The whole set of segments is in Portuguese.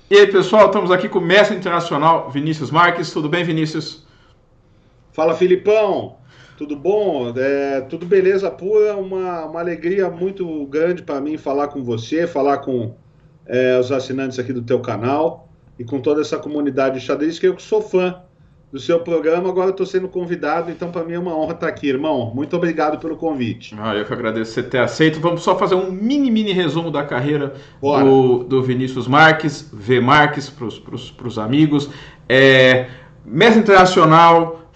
E aí, pessoal, estamos aqui com o mestre internacional Vinícius Marques. Tudo bem, Vinícius? Fala, Filipão, tudo bom? Tudo beleza pura, uma alegria muito grande para mim falar com você, falar com os assinantes aqui do teu canal e com toda essa comunidade de xadrez, que eu sou fã do seu programa, agora estou sendo convidado, então para mim é uma honra estar aqui, irmão. Muito obrigado pelo convite. Eu que agradeço você ter aceito. Vamos só fazer um mini resumo da carreira Bora! do Vinícius Marques, V Marques, para os amigos. Mestre internacional,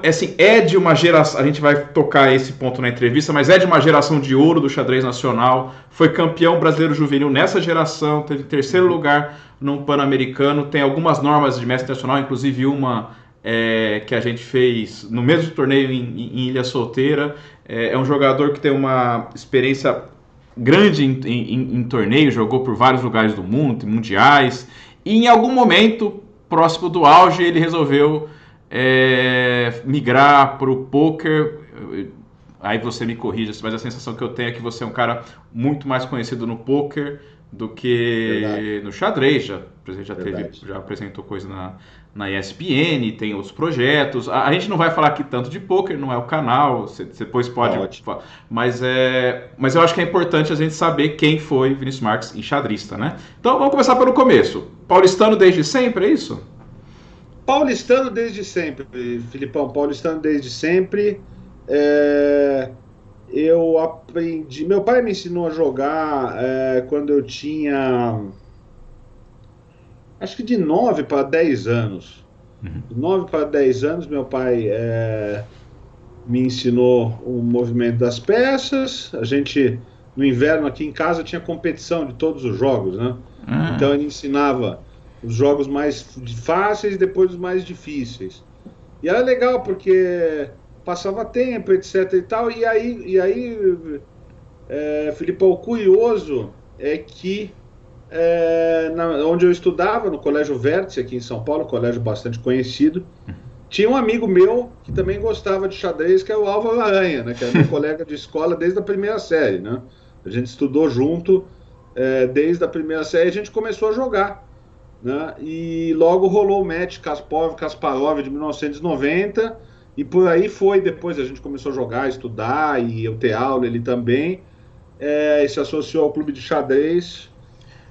assim, é de uma geração, a gente vai tocar esse ponto na entrevista, mas é de uma geração de ouro do xadrez nacional, foi campeão brasileiro juvenil nessa geração, teve terceiro lugar num Pan-Americano, tem algumas normas de mestre internacional, inclusive uma que a gente fez no mesmo torneio em Ilha Solteira. É um jogador que tem uma experiência grande em torneio, jogou por vários lugares do mundo, mundiais, e em algum momento, próximo do auge, ele resolveu migrar para o poker. Aí você me corrija, mas a sensação que eu tenho é que você é um cara muito mais conhecido no poker do Verdade, que no xadrez. verdade. Já apresentou coisa na ESPN, tem outros projetos. A gente não vai falar aqui tanto de poker, não é o canal, você depois Tá pode. ótimo. Mas eu acho que é importante a gente saber quem foi Vinícius Marques enxadrista, né? Então vamos começar pelo começo. Paulistano desde sempre, é isso? Paulistano desde sempre, Filipão, paulistano desde sempre. É, Eu aprendi. Meu pai me ensinou a jogar quando eu tinha, acho que de 9 para 10 anos. De 9 para 10 anos, meu pai me ensinou o movimento das peças. A gente, no inverno aqui em casa, tinha competição de todos os jogos, né? Então ele ensinava os jogos mais fáceis e depois os mais difíceis. E era legal porque passava tempo, etc e tal. Filipão, o curioso é que onde eu estudava, no Colégio Vértice, aqui em São Paulo, um colégio bastante conhecido, tinha um amigo meu que também gostava de xadrez, que é o Álvaro Aranha, né, que era meu colega de escola desde a primeira série. Né? A gente estudou junto desde a primeira série, a gente começou a jogar. Né? E logo rolou o match Kasparov de 1990, e por aí foi. Depois a gente começou a jogar, estudar, e eu ter aula, ele também. Se associou ao clube de xadrez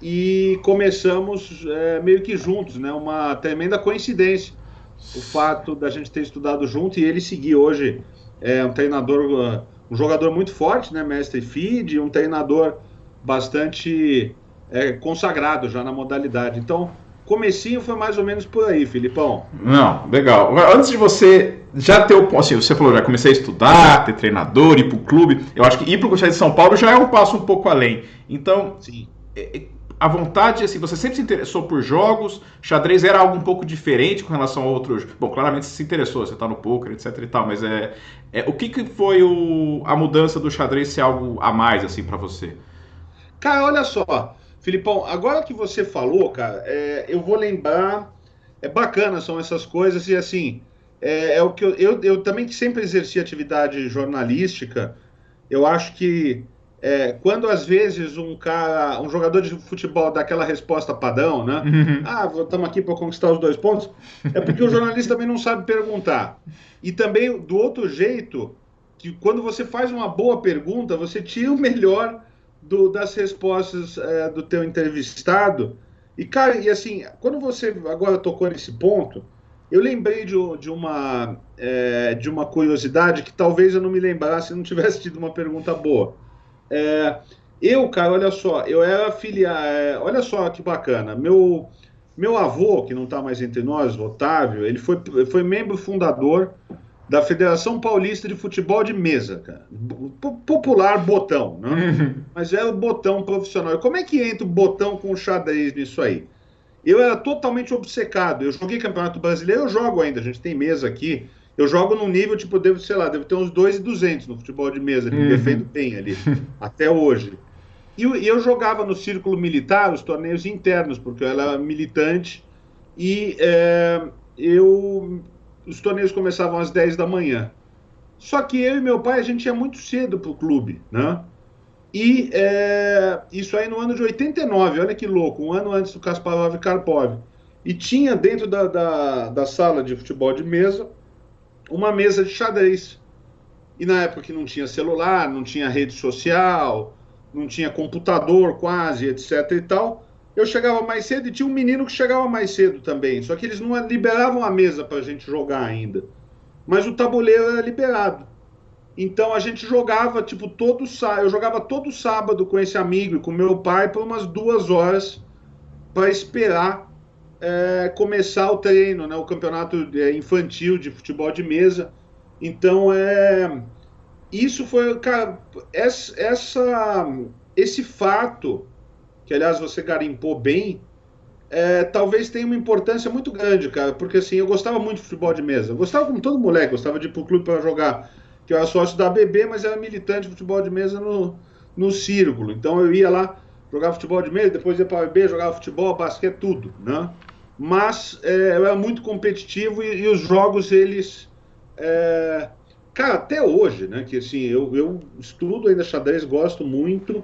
e começamos meio que juntos, né? Uma tremenda coincidência o fato da gente ter estudado junto e ele seguir hoje um treinador, um jogador muito forte, né? Mestre FIDE, um treinador bastante consagrado já na modalidade. Então, comecinho foi mais ou menos por aí, Filipão. Não, legal. Agora, antes de você já ter o. Assim, você falou, já comecei a estudar, ter treinador, ir pro clube. Eu acho que ir pro Conselho de São Paulo já é um passo um pouco além. Então, Sim. a vontade, assim, você sempre se interessou por jogos, xadrez era algo um pouco diferente com relação a outros. Bom, claramente você se interessou, você tá no poker, etc e tal, mas o que foi a mudança do xadrez ser algo a mais, assim, para você? Cara, olha só, Filipão, agora que você falou, cara, eu vou lembrar, é bacana, são essas coisas, e assim, é o que eu também que sempre exerci atividade jornalística. Eu acho que quando às vezes um jogador de futebol dá aquela resposta padrão, né? Ah, estamos aqui para conquistar os 2 pontos, é porque o jornalista também não sabe perguntar. E também, do outro jeito, que quando você faz uma boa pergunta, você tira o melhor das respostas do teu entrevistado. E, cara, e assim, quando você agora tocou nesse ponto, eu lembrei de uma curiosidade que talvez eu não me lembrasse se não tivesse tido uma pergunta boa. É, cara, olha só, eu era olha só que bacana. Meu avô, que não está mais entre nós, Otávio, ele foi membro fundador da Federação Paulista de Futebol de Mesa, cara. Popular botão, né? Mas era o botão profissional. E como é que entra o botão com o xadrez nisso aí? Eu era totalmente obcecado. Eu joguei Campeonato Brasileiro, eu jogo ainda. A gente tem mesa aqui. Eu jogo num nível, tipo, sei lá, devo ter uns 2.200 no futebol de mesa. Me defendo bem ali, até hoje. E eu jogava no círculo militar, os torneios internos, porque eu era militante. E os torneios começavam às 10 da manhã. Só que eu e meu pai, a gente ia muito cedo para o clube, né? E isso aí no ano de 89, olha que louco, um ano antes do Kasparov e Karpov. E tinha dentro da sala de futebol de mesa uma mesa de xadrez. E na época que não tinha celular, não tinha rede social, não tinha computador quase, etc e tal, eu chegava mais cedo e tinha um menino que chegava mais cedo também. Só que eles não liberavam a mesa para a gente jogar ainda. Mas o tabuleiro era liberado. Então a gente jogava, tipo, eu jogava todo sábado com esse amigo e com meu pai por umas 2 horas para esperar começar o treino, né, o campeonato infantil de futebol de mesa. Então, isso foi, cara, esse fato, que aliás você garimpou bem, talvez tenha uma importância muito grande, cara, porque assim, eu gostava muito de futebol de mesa. Eu gostava como todo moleque, gostava de ir pro clube para jogar, que eu era sócio da ABB, mas era militante de futebol de mesa no Círculo. Então eu ia lá jogar futebol de mesa, depois ia para a ABB, jogava futebol, basquete, tudo, né? Mas eu era muito competitivo e os jogos, eles... cara, até hoje, né, que assim, eu estudo ainda xadrez, gosto muito,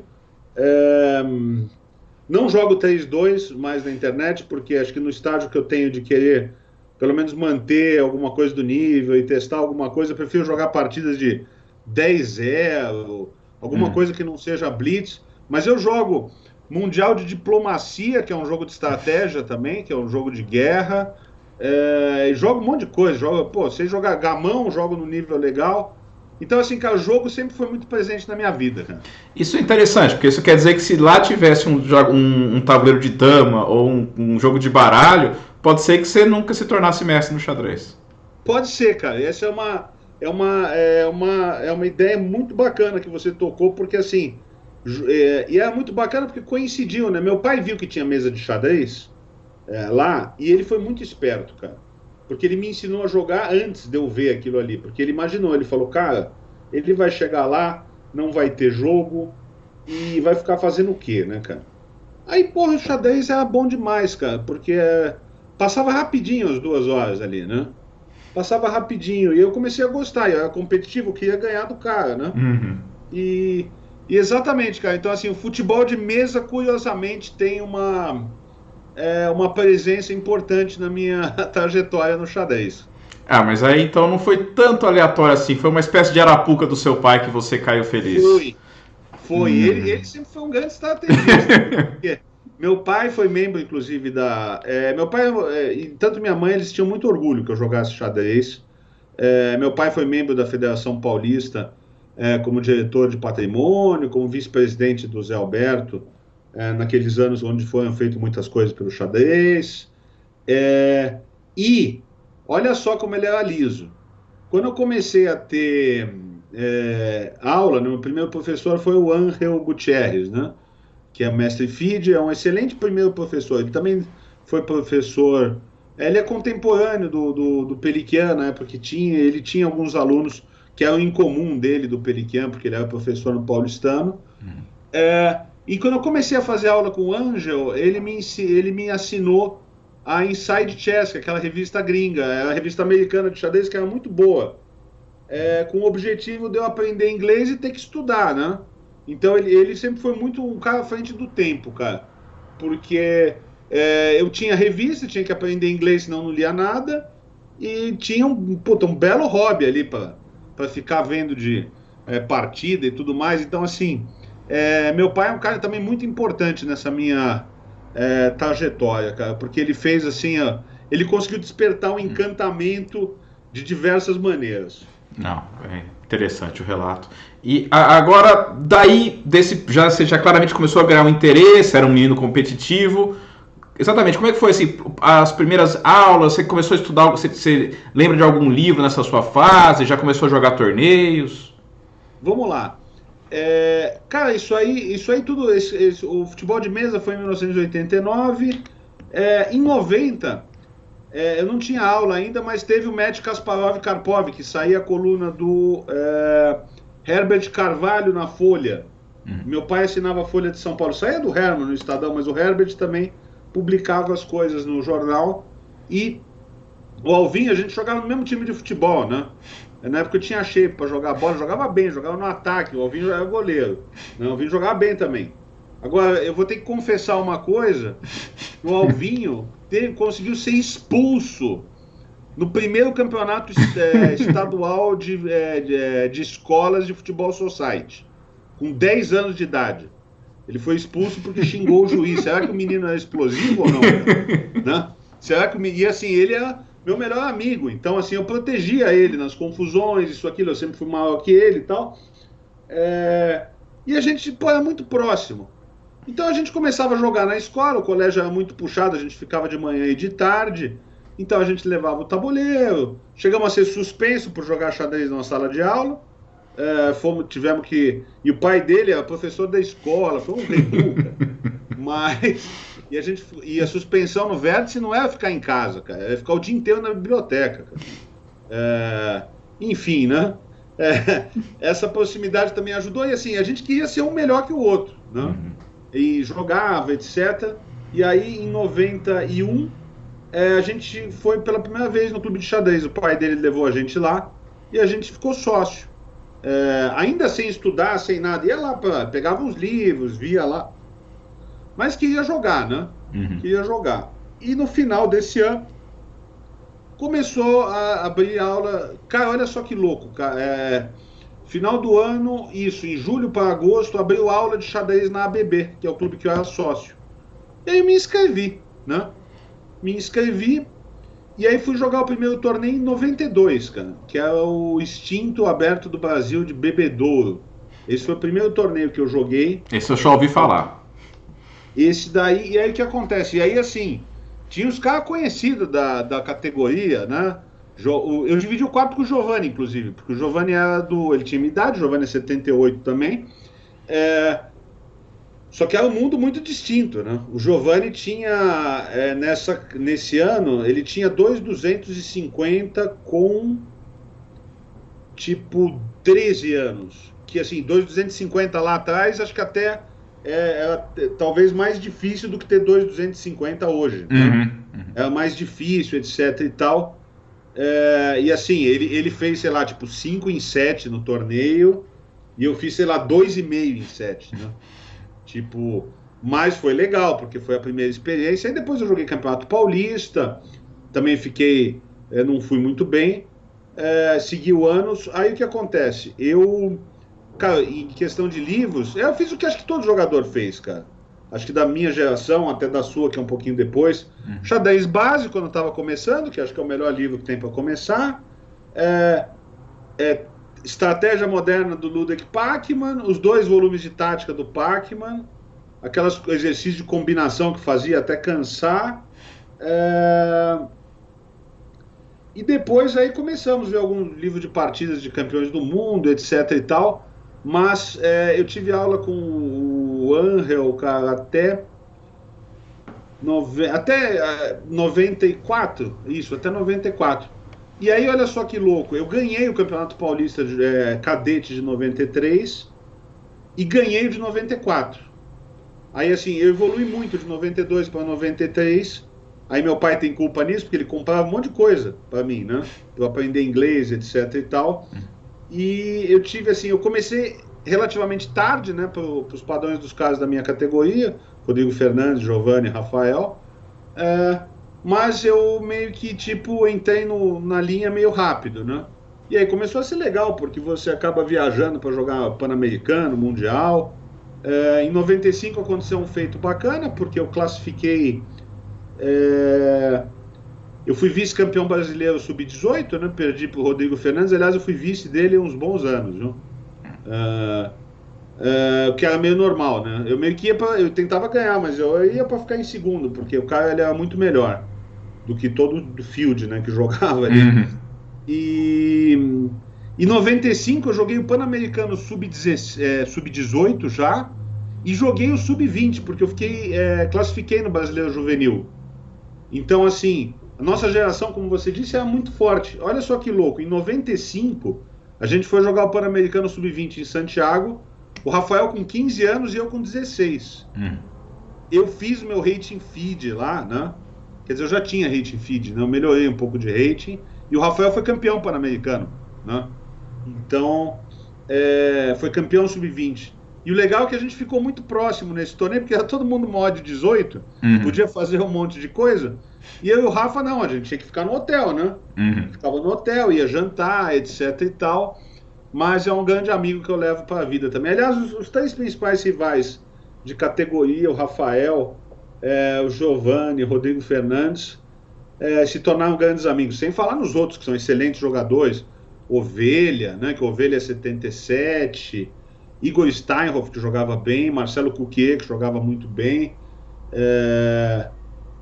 não jogo 3-2 mais na internet, porque acho que no estágio que eu tenho de querer, pelo menos manter alguma coisa do nível e testar alguma coisa, eu prefiro jogar partidas de 10-0, alguma coisa que não seja blitz, mas eu jogo Mundial de Diplomacia, que é um jogo de estratégia também, que é um jogo de guerra, jogo um monte de coisa, sei jogar gamão, jogo no nível legal. Então, assim, cara, o jogo sempre foi muito presente na minha vida, cara. Isso é interessante, porque isso quer dizer que se lá tivesse um tabuleiro de dama ou um jogo de baralho, pode ser que você nunca se tornasse mestre no xadrez. Pode ser, cara. Essa é uma ideia muito bacana que você tocou, porque assim, e é muito bacana porque coincidiu, né? Meu pai viu que tinha mesa de xadrez lá e ele foi muito esperto, cara. Porque ele me ensinou a jogar antes de eu ver aquilo ali. Porque ele imaginou, ele falou, cara, ele vai chegar lá, não vai ter jogo e vai ficar fazendo o quê, né, cara? Aí, porra, o xadrez era bom demais, cara, porque passava rapidinho as 2 horas ali, né? Passava rapidinho. E eu comecei a gostar, eu era competitivo, eu queria ganhar do cara, né? Uhum. E exatamente, cara. Então, assim, o futebol de mesa, curiosamente, tem uma presença importante na minha trajetória no xadrez. Ah, mas aí então não foi tanto aleatório assim, foi uma espécie de arapuca do seu pai que você caiu feliz. Foi. Ele sempre foi um grande estrategista, porque meu pai foi membro, inclusive, meu pai e tanto minha mãe, eles tinham muito orgulho que eu jogasse xadrez. Meu pai foi membro da Federação Paulista como diretor de patrimônio, como vice-presidente do Zé Alberto, naqueles anos onde foram feitas muitas coisas pelo xadrez. E olha só como ele era liso. Quando eu comecei a ter aula, né, meu primeiro professor foi o Ángel Gutierrez, né, que é mestre FIDE, é um excelente primeiro professor. Ele também foi professor, ele é contemporâneo do Peliquian, né, porque ele tinha alguns alunos que eram em comum dele, do Peliquian, porque ele era professor no Paulistano. E quando eu comecei a fazer aula com o Ángel, ele me assinou a Inside Chess, que é aquela revista gringa, a revista americana de xadrez, que era muito boa, com o objetivo de eu aprender inglês e ter que estudar, né? Então ele sempre foi muito um cara à frente do tempo, cara, porque eu tinha revista, tinha que aprender inglês, senão não lia nada, e tinha um belo hobby ali para ficar vendo de partida e tudo mais. Então, assim, meu pai é um cara também muito importante nessa minha trajetória, cara, porque ele fez assim, ele conseguiu despertar um encantamento de diversas maneiras. Não, é interessante o relato. E agora, daí, você já claramente começou a ganhar um interesse, era um menino competitivo. Exatamente, como é que foi assim, as primeiras aulas? Você começou a estudar, você lembra de algum livro nessa sua fase? Já começou a jogar torneios? Vamos lá. Cara, isso aí tudo, o futebol de mesa foi em 1989. Em 90, eu não tinha aula ainda, mas teve o match Kasparov-Karpov, que saía a coluna do Herbert Carvalho na Folha. Meu pai assinava a Folha de São Paulo. Saía do Herman no Estadão, mas o Herbert também publicava as coisas no jornal. E o Alvin, a gente jogava no mesmo time de futebol, né? Na época eu tinha shape para jogar bola, jogava bem, jogava no ataque, o Alvinho era goleiro. Não, o Alvinho jogava bem também. Agora, eu vou ter que confessar uma coisa, o Alvinho conseguiu ser expulso no primeiro campeonato estadual de escolas de futebol society, com 10 anos de idade. Ele foi expulso porque xingou o juiz. Será que o menino era explosivo ou não? Né? Será que o menino... E assim, ele era meu melhor amigo. Então, assim, eu protegia ele nas confusões, isso, aquilo. Eu sempre fui maior que ele e tal. E a gente, pô, era muito próximo. Então, a gente começava a jogar na escola. O colégio era muito puxado. A gente ficava de manhã e de tarde. Então, a gente levava o tabuleiro. Chegamos a ser suspenso por jogar xadrez numa sala de aula. Tivemos que... E o pai dele era professor da escola, foi um reduca. Mas... E a suspensão no vértice não era ficar em casa, cara. Era ficar o dia inteiro na biblioteca, cara. Enfim, né? Essa proximidade também ajudou. E assim, a gente queria ser um melhor que o outro, né? Uhum. E jogava, etc. E aí, em 91, a gente foi pela primeira vez no clube de xadrez. O pai dele levou a gente lá e a gente ficou sócio. Ainda sem estudar, sem nada, ia lá, pegava uns livros, via lá, mas queria jogar, né? Uhum. Queria jogar. E no final desse ano, começou a abrir aula. Cara, olha só que louco, cara. Final do ano, isso, em julho para agosto, abriu aula de xadrez na ABB, que é o clube que eu era sócio. E aí me inscrevi, né? Me inscrevi. E aí fui jogar o primeiro torneio em 92, cara, que é o extinto Aberto do Brasil de Bebedouro. Esse foi o primeiro torneio que eu joguei. Esse eu já ouvi falar. Esse daí, e aí o que acontece? E aí, assim, tinha os caras conhecidos da categoria, né? Eu dividi o quarto com o Giovanni, inclusive, porque o Giovanni era ele tinha minha idade, o Giovanni é 78 também. Só que era um mundo muito distinto, né? O Giovanni tinha, nesse ano, ele tinha 2,250 com, tipo, 13 anos. Que, assim, 2,250 lá atrás, acho que até era talvez mais difícil do que ter 2,250 hoje. Né? Era mais difícil, etc e tal. E, assim, ele fez, sei lá, tipo, 5 em 7 no torneio, e eu fiz, sei lá, 2,5 em 7, né? Tipo, mas foi legal, porque foi a primeira experiência. Aí depois eu joguei Campeonato Paulista, também fiquei, não fui muito bem, segui o ano. Aí o que acontece? Cara, em questão de livros, eu fiz o que acho que todo jogador fez, cara. Acho que da minha geração, até da sua, que é um pouquinho depois. Xadrez básico, quando eu estava começando, que acho que é o melhor livro que tem para começar. Estratégia Moderna do Ludwig Pachmann, os 2 volumes de tática do Pachmann, aqueles exercícios de combinação que fazia até cansar. E depois aí começamos a ver algum livro de partidas de campeões do mundo, etc e tal. Mas eu tive aula com o Angel, cara, até 94, isso, até 94. E aí, olha só que louco, eu ganhei o Campeonato Paulista Cadete de 93 e ganhei o de 94. Aí, assim, eu evolui muito de 92 para 93. Aí meu pai tem culpa nisso, porque ele comprava um monte de coisa para mim, né? Eu aprender inglês, etc e tal. E eu tive, assim, eu comecei relativamente tarde, né, para os padrões dos caras da minha categoria, Rodrigo Fernandes, Giovanni, Rafael. Mas eu meio que, tipo, entrei na linha meio rápido, né? E aí começou a ser legal, porque você acaba viajando para jogar Pan-Americano, Mundial. Em 95 aconteceu um feito bacana, porque eu classifiquei... eu fui vice-campeão brasileiro sub-18, né? Perdi para o Rodrigo Fernandes. Aliás, eu fui vice dele uns bons anos, viu? Que era meio normal, né? Eu meio que eu tentava ganhar, mas eu ia para ficar em segundo, porque o cara ele era muito melhor do que todo do field, né, que jogava ali. E em 95 eu joguei o Pan-Americano sub-18 já, e joguei o sub-20, porque eu classifiquei no Brasileiro Juvenil. Então, assim, a nossa geração, como você disse, era muito forte. Olha só que louco, em 95 a gente foi jogar o Pan-Americano sub-20 em Santiago, o Rafael com 15 anos e eu com 16. Eu fiz o meu rating feed lá, né? Quer dizer, eu já tinha rating feed, né? Eu melhorei um pouco de rating. E o Rafael foi campeão pan-americano. né? Então, foi campeão sub-20. E o legal é que a gente ficou muito próximo nesse torneio, porque era todo mundo mod 18, podia fazer um monte de coisa. E eu e o Rafa, não, a gente tinha que ficar no hotel, né? Ficava no hotel, ia jantar, etc e tal. Mas é um grande amigo que eu levo para a vida também. Aliás, os três principais rivais de categoria, o Rafael, o Giovanni, o Rodrigo Fernandes, se tornaram grandes amigos. Sem falar nos outros, que são excelentes jogadores. Ovelha, né, que Ovelha é 77, Igor Steinhoff, que jogava bem, Marcelo Cuquier, que jogava muito bem.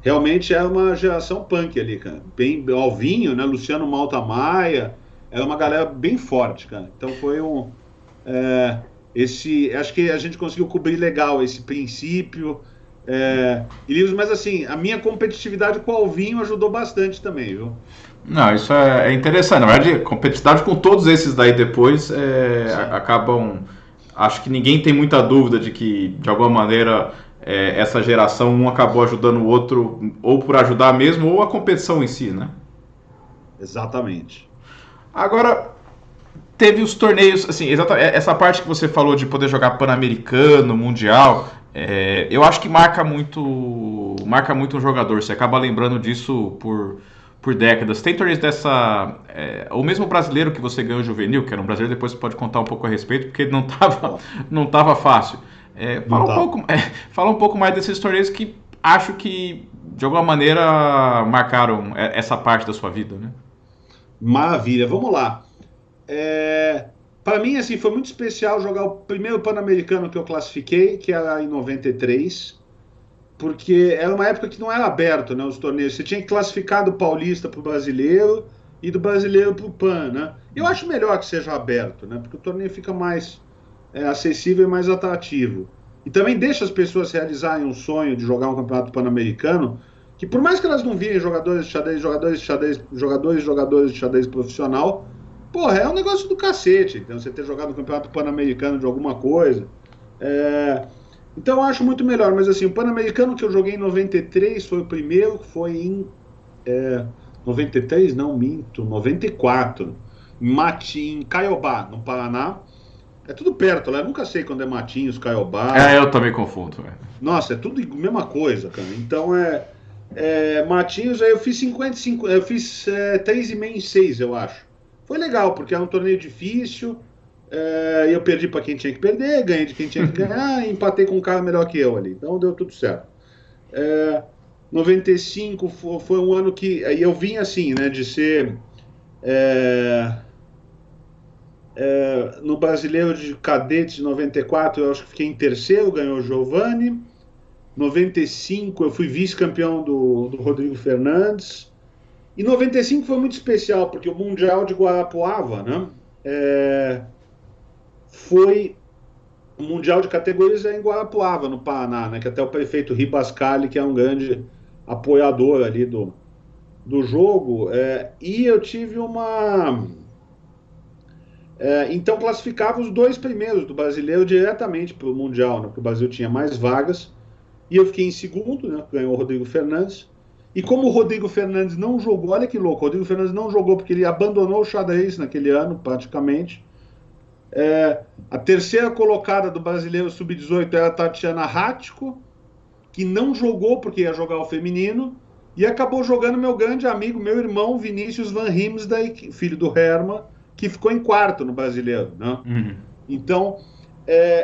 Realmente é uma geração punk ali, cara. Bem, Alvinho, né, Luciano Malta Maia, era uma galera bem forte, cara. Então foi acho que a gente conseguiu cobrir legal esse princípio. Mas assim, a minha competitividade com o Alvinho ajudou bastante também, viu? Não, isso é interessante. Na verdade, competitividade com todos esses daí depois acabam. Acho que ninguém tem muita dúvida de que, de alguma maneira, essa geração um acabou ajudando o outro, ou por ajudar mesmo, ou a competição em si, né? Exatamente. Agora, teve os torneios, assim, essa parte que você falou de poder jogar Pan-Americano, Mundial, eu acho que marca muito um jogador. Você acaba lembrando disso por décadas. Tem torneios dessa. O mesmo brasileiro que você ganhou juvenil, que era um brasileiro, depois você pode contar um pouco a respeito, porque não tava fácil. Fala um pouco mais desses torneios que acho que, de alguma maneira, marcaram essa parte da sua vida, né? Maravilha, vamos lá. Para mim, assim, foi muito especial jogar o primeiro Pan-Americano que eu classifiquei, que era em 93, porque era uma época que não era aberto, né, os torneios. Você tinha que classificar do paulista para o brasileiro e do brasileiro para o Pan, né? Eu acho melhor que seja aberto, né, porque o torneio fica mais acessível e mais atrativo. E também deixa as pessoas realizarem um sonho de jogar um campeonato pan-americano, que por mais que elas não virem jogadores de xadrez, jogadores de xadrez profissional, porra, é um negócio do cacete. Então, você ter jogado no campeonato pan-americano de alguma coisa. Então, eu acho muito melhor. Mas, assim, o pan-americano que eu joguei em 93 foi o primeiro, foi em 93, não, minto, 94. Em Caiobá, no Paraná. É tudo perto lá, eu nunca sei quando é Matinhos, Caiobá. Eu também confundo. Nossa, é tudo a mesma coisa, cara. Então, Matinhos, aí eu fiz 55, eu fiz 3,5 em 6, eu acho. Foi legal, porque era um torneio difícil, eu perdi para quem tinha que perder, ganhei de quem tinha que ganhar, e empatei com um cara melhor que eu ali. Então deu tudo certo. 95 foi um ano que aí eu vim assim, né, de ser no Brasileiro de Cadetes de 94, eu acho que fiquei em terceiro, ganhou o Giovanni. 95 eu fui vice-campeão do Rodrigo Fernandes. E 95 foi muito especial, porque o Mundial de Guarapuava, né, foi o Mundial de Categorias em Guarapuava, no Paraná, né, que até o prefeito Ribascali, que é um grande apoiador ali do jogo, e eu tive então classificava os dois primeiros do brasileiro diretamente para o Mundial, né, porque o Brasil tinha mais vagas, e eu fiquei em segundo, né, ganhou o Rodrigo Fernandes. E como o Rodrigo Fernandes não jogou, olha que louco, o Rodrigo Fernandes não jogou porque ele abandonou o xadrez naquele ano, praticamente. A terceira colocada do brasileiro sub-18 era a Tatiana Ratko, que não jogou porque ia jogar o feminino, e acabou jogando meu grande amigo, meu irmão Vinícius Van Riemsdyk, filho do Herman, que ficou em quarto no brasileiro, né? Então,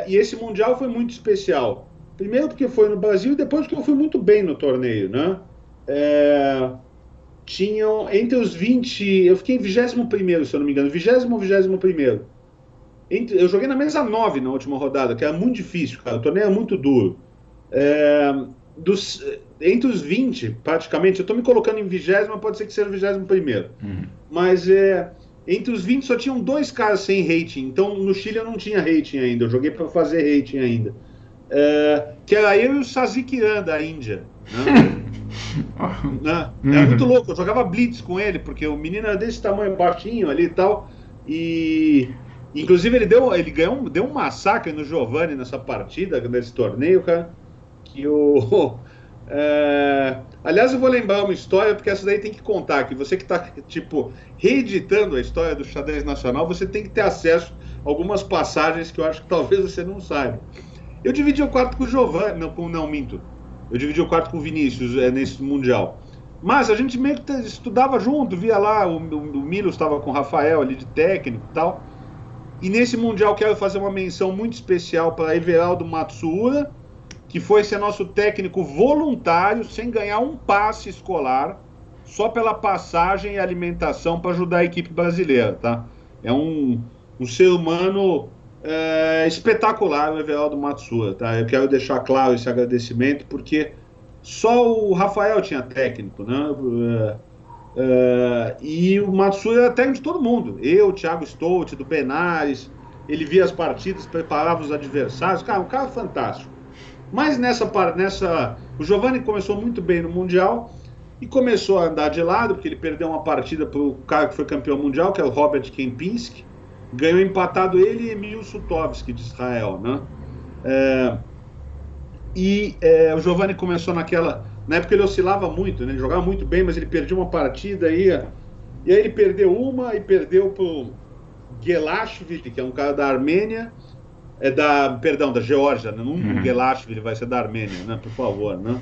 e esse Mundial foi muito especial. Primeiro porque foi no Brasil e depois porque eu fui muito bem no torneio, né? Tinham entre os 20, eu fiquei em 21º, se eu não me engano, 20º ou 21º. Eu joguei na mesa 9 na última rodada, que era muito difícil, cara, o torneio é muito duro. Entre os 20, praticamente, eu estou me colocando em 20º, pode ser que seja o 21º. Mas entre os 20 só tinham 2 caras sem rating, então no Chile eu não tinha rating ainda, eu joguei para fazer rating ainda. Que era eu e o Sazikiran da Índia, né? Era muito louco, eu jogava blitz com ele, porque o menino era desse tamanho, baixinho ali e tal, e inclusive ele deu um massacre no Giovanni nessa partida, nesse torneio, cara, que Aliás, eu vou lembrar uma história, porque essa daí tem que contar, que você que está, tipo, reeditando a história do xadrez nacional, você tem que ter acesso a algumas passagens que eu acho que talvez você não saiba. Eu dividi o quarto com o Giovanni, não, minto. Eu dividi o quarto com o Vinícius nesse Mundial. Mas a gente meio que estudava junto, via lá, o Milos estava com o Rafael ali de técnico e tal. E nesse Mundial quero fazer uma menção muito especial para Everaldo Matsuura, que foi ser nosso técnico voluntário, sem ganhar um passe escolar, só pela passagem e alimentação para ajudar a equipe brasileira, tá? É um ser humano espetacular, o Everaldo Matsuura, tá? Eu quero deixar claro esse agradecimento, porque só o Rafael tinha técnico, né? E o Matsuura era técnico de todo mundo. Eu, o Thiago Stout, do Benares, ele via as partidas, preparava os adversários. Cara, um cara fantástico. Mas o Giovanni começou muito bem no Mundial e começou a andar de lado, porque ele perdeu uma partida para o cara que foi campeão mundial, que é o Robert Kempinski. Ganhou empatado ele e Emil Sutovski, de Israel, né? O Giovanni começou na época ele oscilava muito, né? Ele jogava muito bem, mas ele perdia uma partida e aí ele perdeu uma e perdeu para o Gelashvili, que é um cara da Armênia, da Geórgia, né? Não Gelashvili, vai ser da Armênia, né? Por favor, né?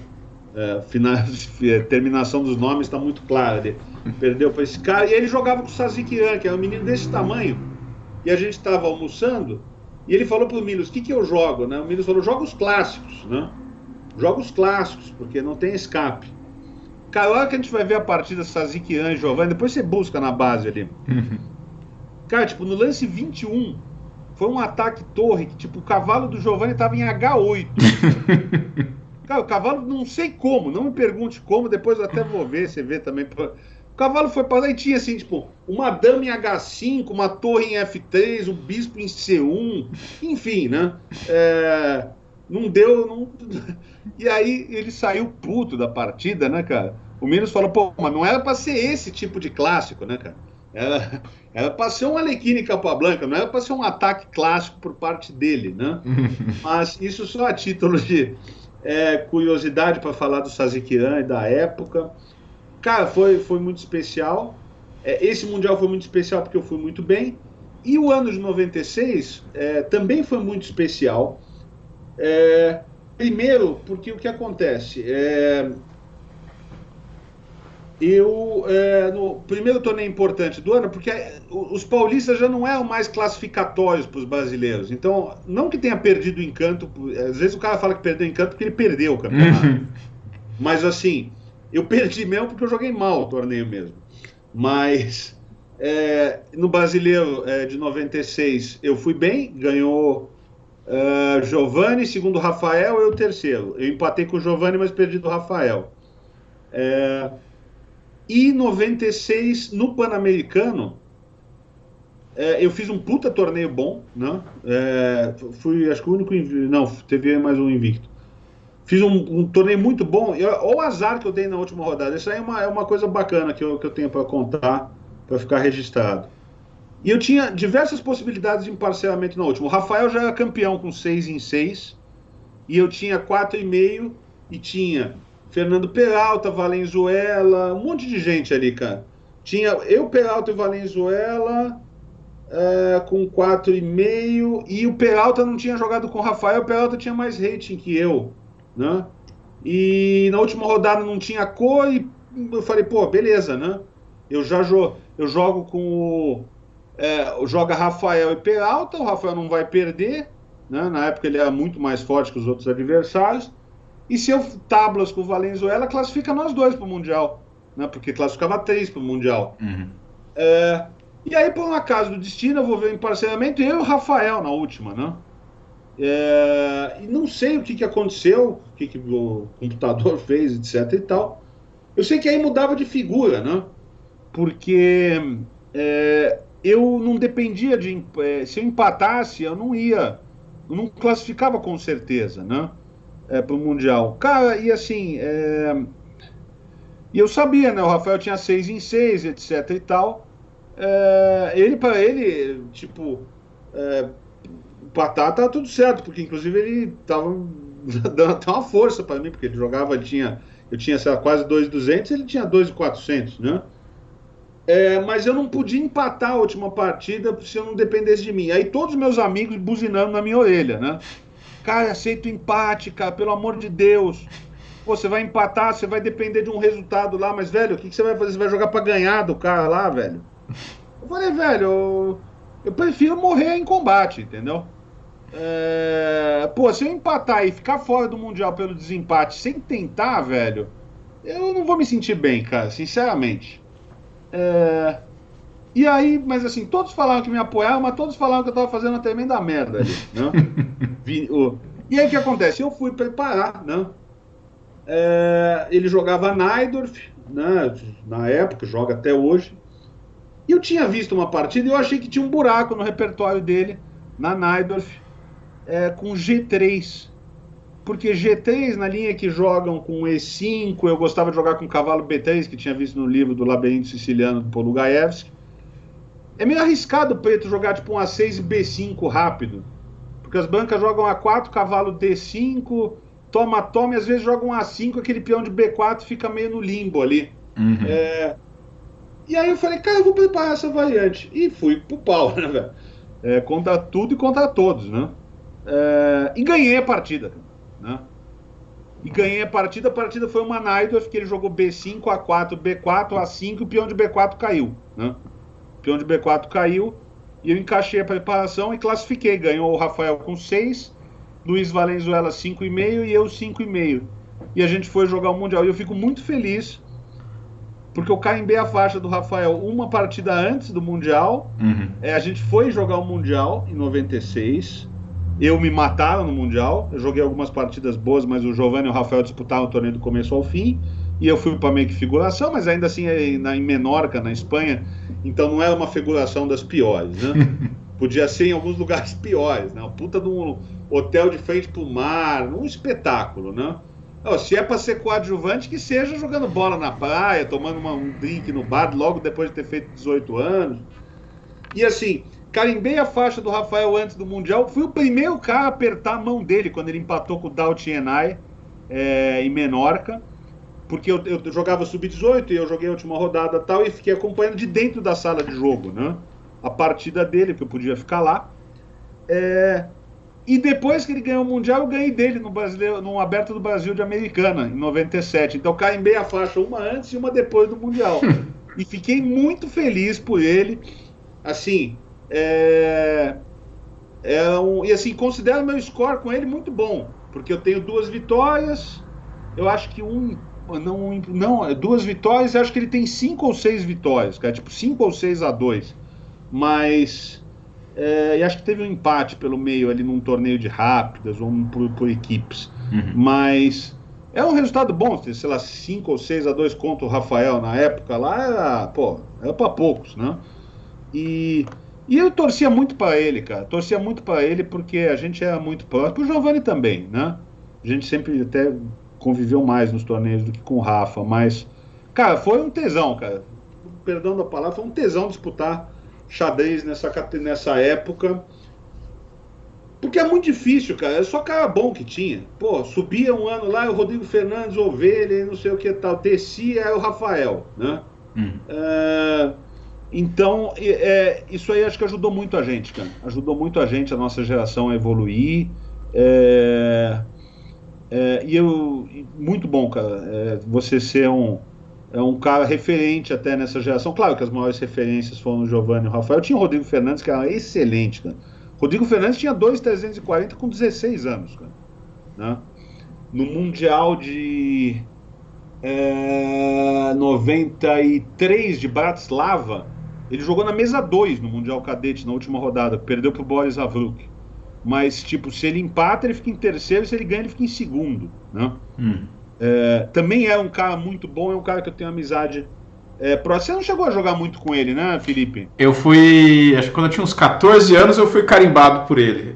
Terminação dos nomes está muito clara. Ele perdeu para esse cara e ele jogava com o Sazikian, que é um menino desse tamanho, e a gente estava almoçando e ele falou para o Milos: o que eu jogo? Né? O Milos falou: joga os clássicos, né? Joga os clássicos, porque não tem escape. Cara, a hora que a gente vai ver a partida Sazikian e Giovanni, depois você busca na base ali. Cara, tipo, no lance 21, foi um ataque torre que, tipo, o cavalo do Giovanni estava em H8. Cara, o cavalo, não sei como, não me pergunte como, depois eu até vou ver, você vê também. O cavalo foi para lá e tinha, assim, tipo, uma dama em H5, uma torre em F3, um bispo em C1, enfim, né? Não deu. Não... E aí ele saiu puto da partida, né, cara? O Milos falou: pô, mas não era para ser esse tipo de clássico, né, cara? Era para ser um Alekhine Capablanca, não era para ser um ataque clássico por parte dele, né? Mas isso só a título de curiosidade para falar do Sazikian e da época. Cara, foi muito especial. Esse Mundial foi muito especial porque eu fui muito bem. E o ano de 96 também foi muito especial. Primeiro, porque o que acontece? No primeiro torneio importante do ano, porque os paulistas já não eram mais classificatórios para os brasileiros. Então, não que tenha perdido o encanto, às vezes o cara fala que perdeu o encanto porque ele perdeu o campeonato. Mas assim, eu perdi mesmo porque eu joguei mal o torneio mesmo. Mas no brasileiro de 96 eu fui bem, ganhou Giovanni, segundo Rafael, eu terceiro. Eu empatei com o Giovanni, mas perdi do Rafael. E 96, no Pan-Americano, eu fiz um puta torneio bom, né? Fui, acho que o único... Não, teve mais um invicto. Fiz um torneio muito bom. Olha o azar que eu dei na última rodada. Isso aí é uma coisa bacana que eu tenho para contar, para ficar registrado. E eu tinha diversas possibilidades de emparcelamento na última. O Rafael já era campeão com 6 em 6, e eu tinha 4,5, e tinha Fernando Peralta, Valenzuela, um monte de gente ali, cara. Tinha eu, Peralta e Valenzuela com 4,5, e o Peralta não tinha jogado com o Rafael, o Peralta tinha mais rating que eu, né? E na última rodada não tinha cor, e eu falei, pô, beleza, né? Eu jogo com joga Rafael e Peralta, o Rafael não vai perder, né? Na época ele era muito mais forte que os outros adversários. E se eu tablas com o Valenzuela, classifica nós dois para o Mundial, né? Porque classificava 3 para o Mundial. E aí, por um acaso do destino, eu vou ver o emparcelamento, eu e o Rafael na última, né? E não sei o que aconteceu, o que o computador fez, etc e tal. Eu sei que aí mudava de figura, né? Porque eu não dependia de... se eu empatasse, eu não classificava com certeza, né? Para o Mundial. Cara, e assim... E eu sabia, né? O Rafael tinha 6 em 6, etc e tal. Para tipo... empatar tá tudo certo, porque inclusive ele tava dando até uma força para mim, porque ele jogava, eu tinha, sei lá, quase 2.200, ele tinha 2.400, né? Mas eu não podia empatar a última partida se eu não dependesse de mim. Aí todos os meus amigos buzinando na minha orelha, né? Cara, aceita o empate, cara, pelo amor de Deus. Pô, você vai empatar, você vai depender de um resultado lá, mas, velho, o que você vai fazer? Você vai jogar pra ganhar do cara lá, velho? Eu falei, velho, eu prefiro morrer em combate, entendeu? Pô, se eu empatar e ficar fora do Mundial pelo desempate sem tentar, velho, eu não vou me sentir bem, cara, sinceramente. E aí, mas assim, todos falavam que me apoiavam, mas todos falavam que eu tava fazendo uma tremenda merda ali, né? E aí o que acontece? Eu fui preparar, né? Ele jogava Najdorf, né? Na época, joga até hoje. E eu tinha visto uma partida e eu achei que tinha um buraco no repertório dele, na Najdorf, com G3. Porque G3, na linha que jogam com E5, eu gostava de jogar com cavalo B3, que tinha visto no livro do Labirinto Siciliano do Polugaevski. É meio arriscado o preto jogar tipo um A6 e B5 rápido. Porque as brancas jogam A4, cavalo D5, toma, e às vezes jogam A5, aquele peão de B4 fica meio no limbo ali. Uhum. E aí eu falei, cara, eu vou preparar essa variante. E fui pro pau, né, velho? Contra tudo e contra todos, né? E ganhei a partida, né? E ganhei a partida foi uma Najdorf, que ele jogou B5, A4, B4, A5 e o peão de B4 caiu, né? O peão de B4 caiu e eu encaixei a preparação e classifiquei. Ganhou o Rafael com 6, Luiz Valenzuela 5,5 e eu 5,5. E a gente foi jogar o Mundial. E eu fico muito feliz porque eu carimbei a faixa do Rafael uma partida antes do Mundial. Uhum. A gente foi jogar o Mundial em 96. Me mataram no Mundial. Eu joguei algumas partidas boas, mas o Giovanni e o Rafael disputaram o torneio do começo ao fim. E eu fui para meio que figuração, mas ainda assim em Menorca, na Espanha. Então não era uma figuração das piores, né? Podia ser em alguns lugares piores, né? Uma puta de um hotel de frente pro mar, um espetáculo, né? Se é para ser coadjuvante, que seja jogando bola na praia, tomando um drink no bar, logo depois de ter feito 18 anos. E assim, carimbei a faixa do Rafael antes do Mundial, fui o primeiro cara a apertar a mão dele quando ele empatou com o Dao Tianai em Menorca, porque eu jogava sub-18 e eu joguei a última rodada e tal, e fiquei acompanhando de dentro da sala de jogo, né? A partida dele, que eu podia ficar lá. E depois que ele ganhou o Mundial, eu ganhei dele no Aberto do Brasil de Americana, em 97. Então carimbei a faixa uma antes e uma depois do Mundial. E fiquei muito feliz por ele. Assim, e assim, considero meu score com ele muito bom, porque eu tenho 2 vitórias, eu acho que 2 vitórias, eu acho que ele tem 5 ou 6 vitórias, cara, tipo 5 ou 6-2, mas e acho que teve um empate pelo meio ali num torneio de rápidas ou por equipes, mas é um resultado bom, sei lá, 5 ou 6-2 contra o Rafael na época lá, era pra poucos, né? E eu torcia muito para ele, cara. Torcia muito para ele porque a gente era muito próximo. O Giovanni também, né? A gente sempre até conviveu mais nos torneios do que com o Rafa. Mas, cara, foi um tesão, cara. Perdão da palavra, foi um tesão disputar xadrez nessa época. Porque é muito difícil, cara. É só cara bom que tinha. Pô, subia um ano lá, o Rodrigo Fernandes, Ovelha, não sei o que tal. Descia, era o Rafael, né? Então, isso aí acho que ajudou muito a gente, cara. Ajudou muito a gente, a nossa geração a evoluir. Muito bom, cara, você ser um cara referente até nessa geração. Claro que as maiores referências foram o Giovanni e o Rafael. Tinha o Rodrigo Fernandes, que era excelente, cara. Rodrigo Fernandes tinha 2.340 com 16 anos, cara, né? No Mundial de 93 de Bratislava, ele jogou na mesa 2 no Mundial Cadete, na última rodada, perdeu pro Boris Avrukh. Mas, tipo, se ele empata, ele fica em terceiro, se ele ganha, ele fica em segundo, né? Também é um cara muito bom, é um cara que eu tenho amizade próxima. Você não chegou a jogar muito com ele, né, Felipe? Eu fui, acho que quando eu tinha uns 14 anos, eu fui carimbado por ele.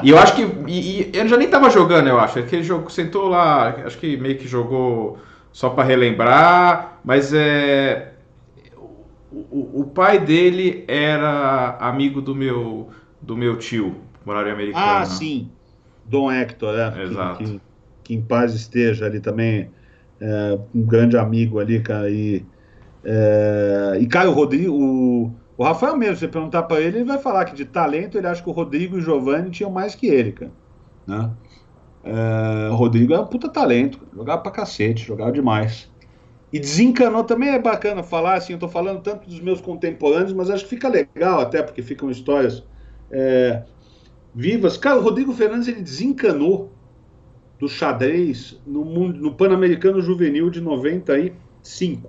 E eu acho que, ele já nem tava jogando, eu acho. Aquele jogo, sentou lá, acho que meio que jogou só para relembrar, mas o pai dele era amigo do meu tio, morário americano. Ah, sim. Dom Hector, Exato. que em paz esteja ali também, um grande amigo ali, cara, e cara, o Rodrigo, o Rafael mesmo, se você perguntar para ele vai falar que de talento ele acha que o Rodrigo e o Giovani tinham mais que ele, cara, né? O Rodrigo é um puta talento, jogava pra cacete, jogava demais. E desencanou também, é bacana falar, assim, eu tô falando tanto dos meus contemporâneos, mas acho que fica legal até, porque ficam histórias vivas. Cara, o Rodrigo Fernandes, ele desencanou do xadrez no Pan-Americano Juvenil de 95.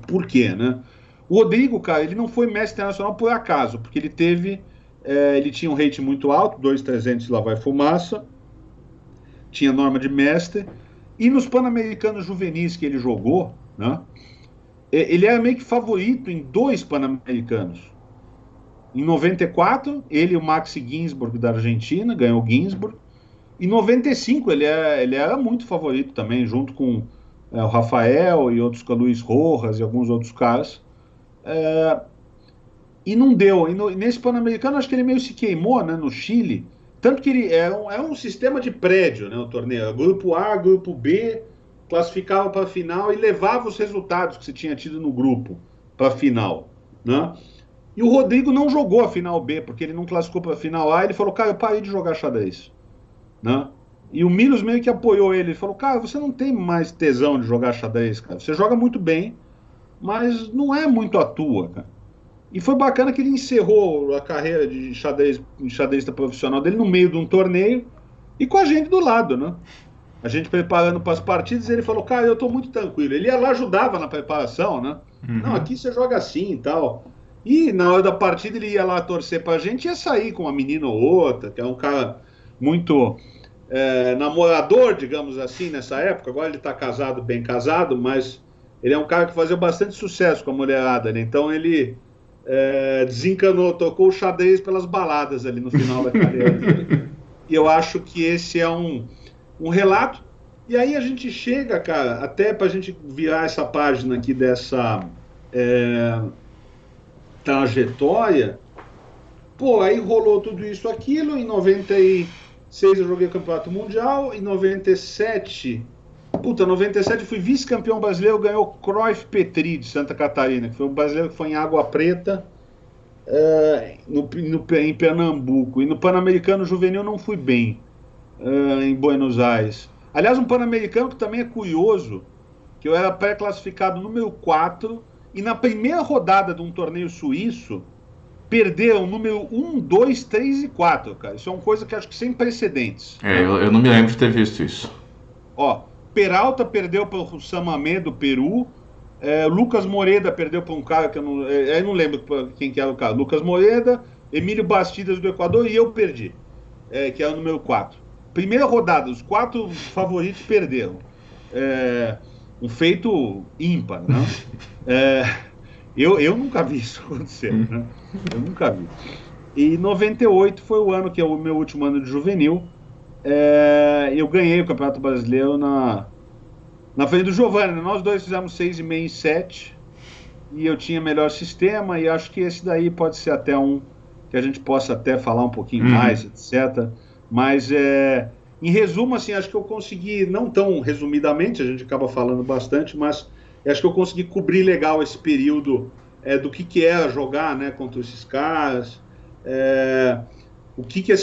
Por quê, né? O Rodrigo, cara, ele não foi mestre internacional por acaso, porque ele tinha um rate muito alto, 2.300 e lá vai fumaça, tinha norma de mestre, e nos Pan-Americanos juvenis que ele jogou, né, ele era meio que favorito em 2 Pan-Americanos. Em 94, ele e o Maxi Ginsburg da Argentina, ganhou o Ginsburg. Em 95, ele era muito favorito também, junto com o Rafael e outros, com o Luiz Rojas e alguns outros caras. E não deu. Nesse Pan-Americano, acho que ele meio se queimou, né, no Chile. Tanto que ele é um sistema de prédio, né, o torneio. Grupo A, Grupo B, classificava para a final e levava os resultados que você tinha tido no grupo para a final, né? E o Rodrigo não jogou a final B, porque ele não classificou para a final A. Ele falou, cara, eu parei de jogar xadrez, né? E o Milos meio que apoiou ele. Ele falou, cara, você não tem mais tesão de jogar xadrez, cara. Você joga muito bem, mas não é muito a tua, cara. E foi bacana que ele encerrou a carreira de xadrezista profissional dele no meio de um torneio e com a gente do lado, né? A gente preparando para as partidas, ele falou, cara, eu tô muito tranquilo. Ele ia lá, ajudava na preparação, né? Uhum. Não, aqui você joga assim e tal. E na hora da partida ele ia lá torcer pra gente e ia sair com uma menina ou outra, que é um cara muito namorador, digamos assim, nessa época. Agora ele tá casado, bem casado, mas ele é um cara que fazia bastante sucesso com a mulherada, né? Então ele desencanou, tocou o xadrez pelas baladas ali no final da carreira dele. E eu acho que esse é um relato. E aí a gente chega, cara, até pra gente virar essa página aqui dessa trajetória. Pô, aí rolou tudo isso, aquilo. Em 96 eu joguei o Campeonato Mundial. Em 97 eu fui vice-campeão brasileiro, ganhou o Cruyff Petri de Santa Catarina, que foi um brasileiro que foi em Água Preta, em Pernambuco. E no Pan-Americano Juvenil não fui bem, em Buenos Aires. Aliás, um Pan-Americano que também é curioso, que eu era pré-classificado número 4, e na primeira rodada de um torneio suíço, perderam o número 1, 2, 3 e 4, cara. Isso é uma coisa que acho que sem precedentes. Eu não me lembro de ter visto isso. Ó, Peralta perdeu para o Samamé do Peru, Lucas Moreda perdeu para um cara que eu não lembro quem que era o cara. Lucas Moreda, Emílio Bastidas do Equador, e eu perdi, que era o número 4. Primeira rodada, os 4 favoritos perderam. Um feito ímpar, né? Eu nunca vi isso acontecer, né? Eu nunca vi. E 98 foi o ano que é o meu último ano de juvenil. Eu ganhei o Campeonato Brasileiro na frente do Giovani. Nós dois fizemos 6,5 e 7. E eu tinha melhor sistema. E acho que esse daí pode ser até um que a gente possa até falar um pouquinho mais, etc. Mas, em resumo, assim, acho que eu consegui, não tão resumidamente, a gente acaba falando bastante, mas acho que eu consegui cobrir legal esse período do que era jogar, né, contra esses caras. O que a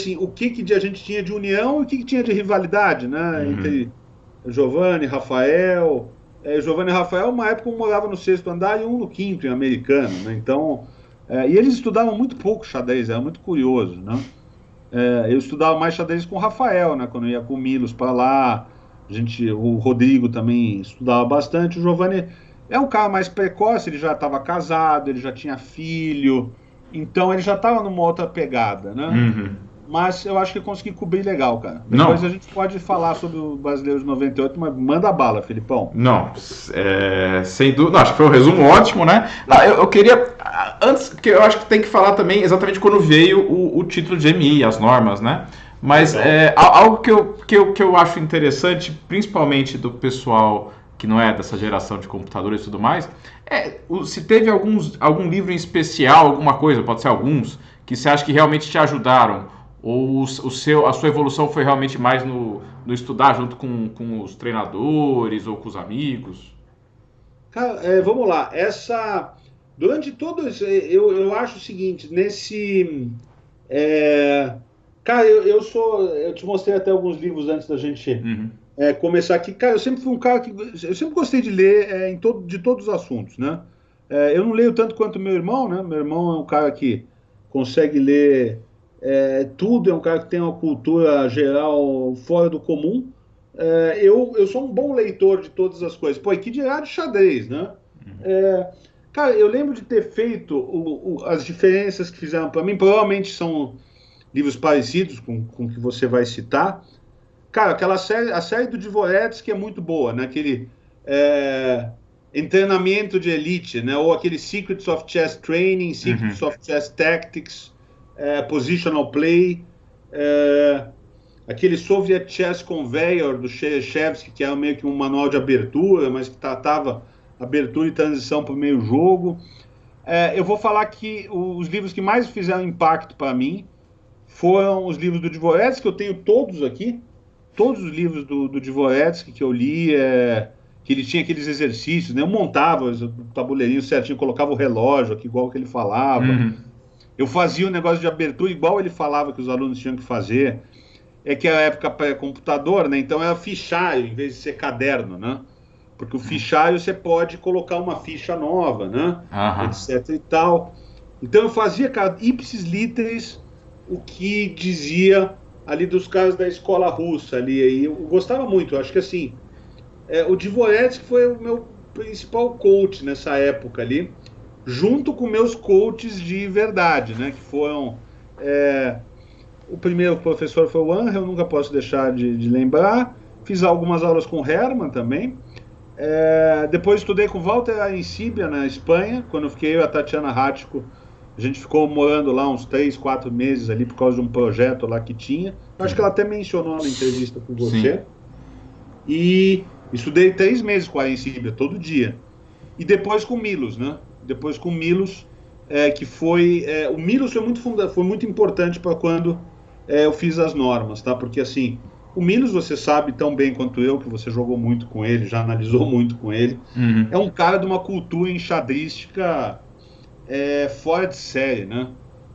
gente tinha de união e o que tinha de rivalidade, né? Entre Giovani e Rafael. Giovani e Rafael, uma época, um morava no 6º andar e um no 5º, em Americano, né? Então, e eles estudavam muito pouco xadrez, era muito curioso, né? Eu estudava mais xadrez com o Rafael, né? Quando eu ia com o Milos para lá, o Rodrigo também estudava bastante. O Giovani é um cara mais precoce, ele já estava casado, ele já tinha filho. Então ele já estava numa outra pegada, né? Mas eu acho que eu consegui cobrir legal, cara. Depois a gente pode falar sobre o Brasileiro de 98, mas manda bala, Filipão. Não, sem dúvida. Acho que foi um resumo ótimo, né? Não, eu queria, antes, que eu acho que tem que falar também exatamente quando veio o título de MI, as normas, né? Mas algo que eu acho interessante, principalmente do pessoal que não é dessa geração de computadores e tudo mais, se teve algum livro em especial, alguma coisa, pode ser alguns, que você acha que realmente te ajudaram, Ou a sua evolução foi realmente mais no estudar junto com os treinadores ou com os amigos? Cara, vamos lá. Durante todo esse, eu acho o seguinte, é, cara, eu te mostrei até alguns livros antes da gente Uhum. começar aqui. Cara, eu sempre fui um cara que eu sempre gostei de ler de todos os assuntos, né? Eu não leio tanto quanto meu irmão, né? Meu irmão é um cara que consegue ler tudo, é um cara que tem uma cultura geral fora do comum. Eu sou um bom leitor de todas as coisas. Pô, e que dirá de xadrez, né? É, cara, eu lembro de ter feito as diferenças que fizeram para mim. Provavelmente são livros parecidos com o que você vai citar. Cara, a série do Dvoretsky é muito boa, né? Aquele treinamento de elite, né? Ou aquele Secrets of Chess Training, Secrets of Chess Tactics, Positional Play, aquele Soviet Chess Conveyor do Shereshevsky, que era meio que um manual de abertura, mas que tratava abertura e transição para o meio jogo. Eu vou falar que os livros que mais fizeram impacto para mim foram os livros do Dvoretsky, que eu tenho todos aqui, todos os livros do Dvoretsky que eu li, que ele tinha aqueles exercícios, né? Eu montava o tabuleirinho certinho, colocava o relógio aqui, igual que ele falava. Eu fazia o negócio de abertura igual ele falava que os alunos tinham que fazer. É que a época pré-computador, né? Então era fichário em vez de ser caderno, né? Porque o fichário você pode colocar uma ficha nova, né? Etc e tal. Então eu fazia, cara, ipsis literis, o que dizia ali dos caras da escola russa ali. E eu gostava muito, eu acho que assim, o Dvoretsky foi o meu principal coach nessa época ali, junto com meus coaches de verdade, né? Que foram... o primeiro professor foi o Angel, eu nunca posso deixar de lembrar. Fiz algumas aulas com o Hermann também. Depois estudei com Walter Arencibia na Espanha, quando eu fiquei eu e a Tatiana Hatiko. A gente ficou morando lá uns 3, 4 meses ali por causa de um projeto lá que tinha. Acho que ela até mencionou na entrevista com você. Sim. E estudei 3 meses com a Arencibia, todo dia. E depois com o Milos, né? Depois com o Milos, que foi... o Milos foi muito importante para quando eu fiz as normas, tá? Porque assim, o Milos você sabe tão bem quanto eu, que você jogou muito com ele, já analisou muito com ele. É um cara de uma cultura enxadrística fora de série, né?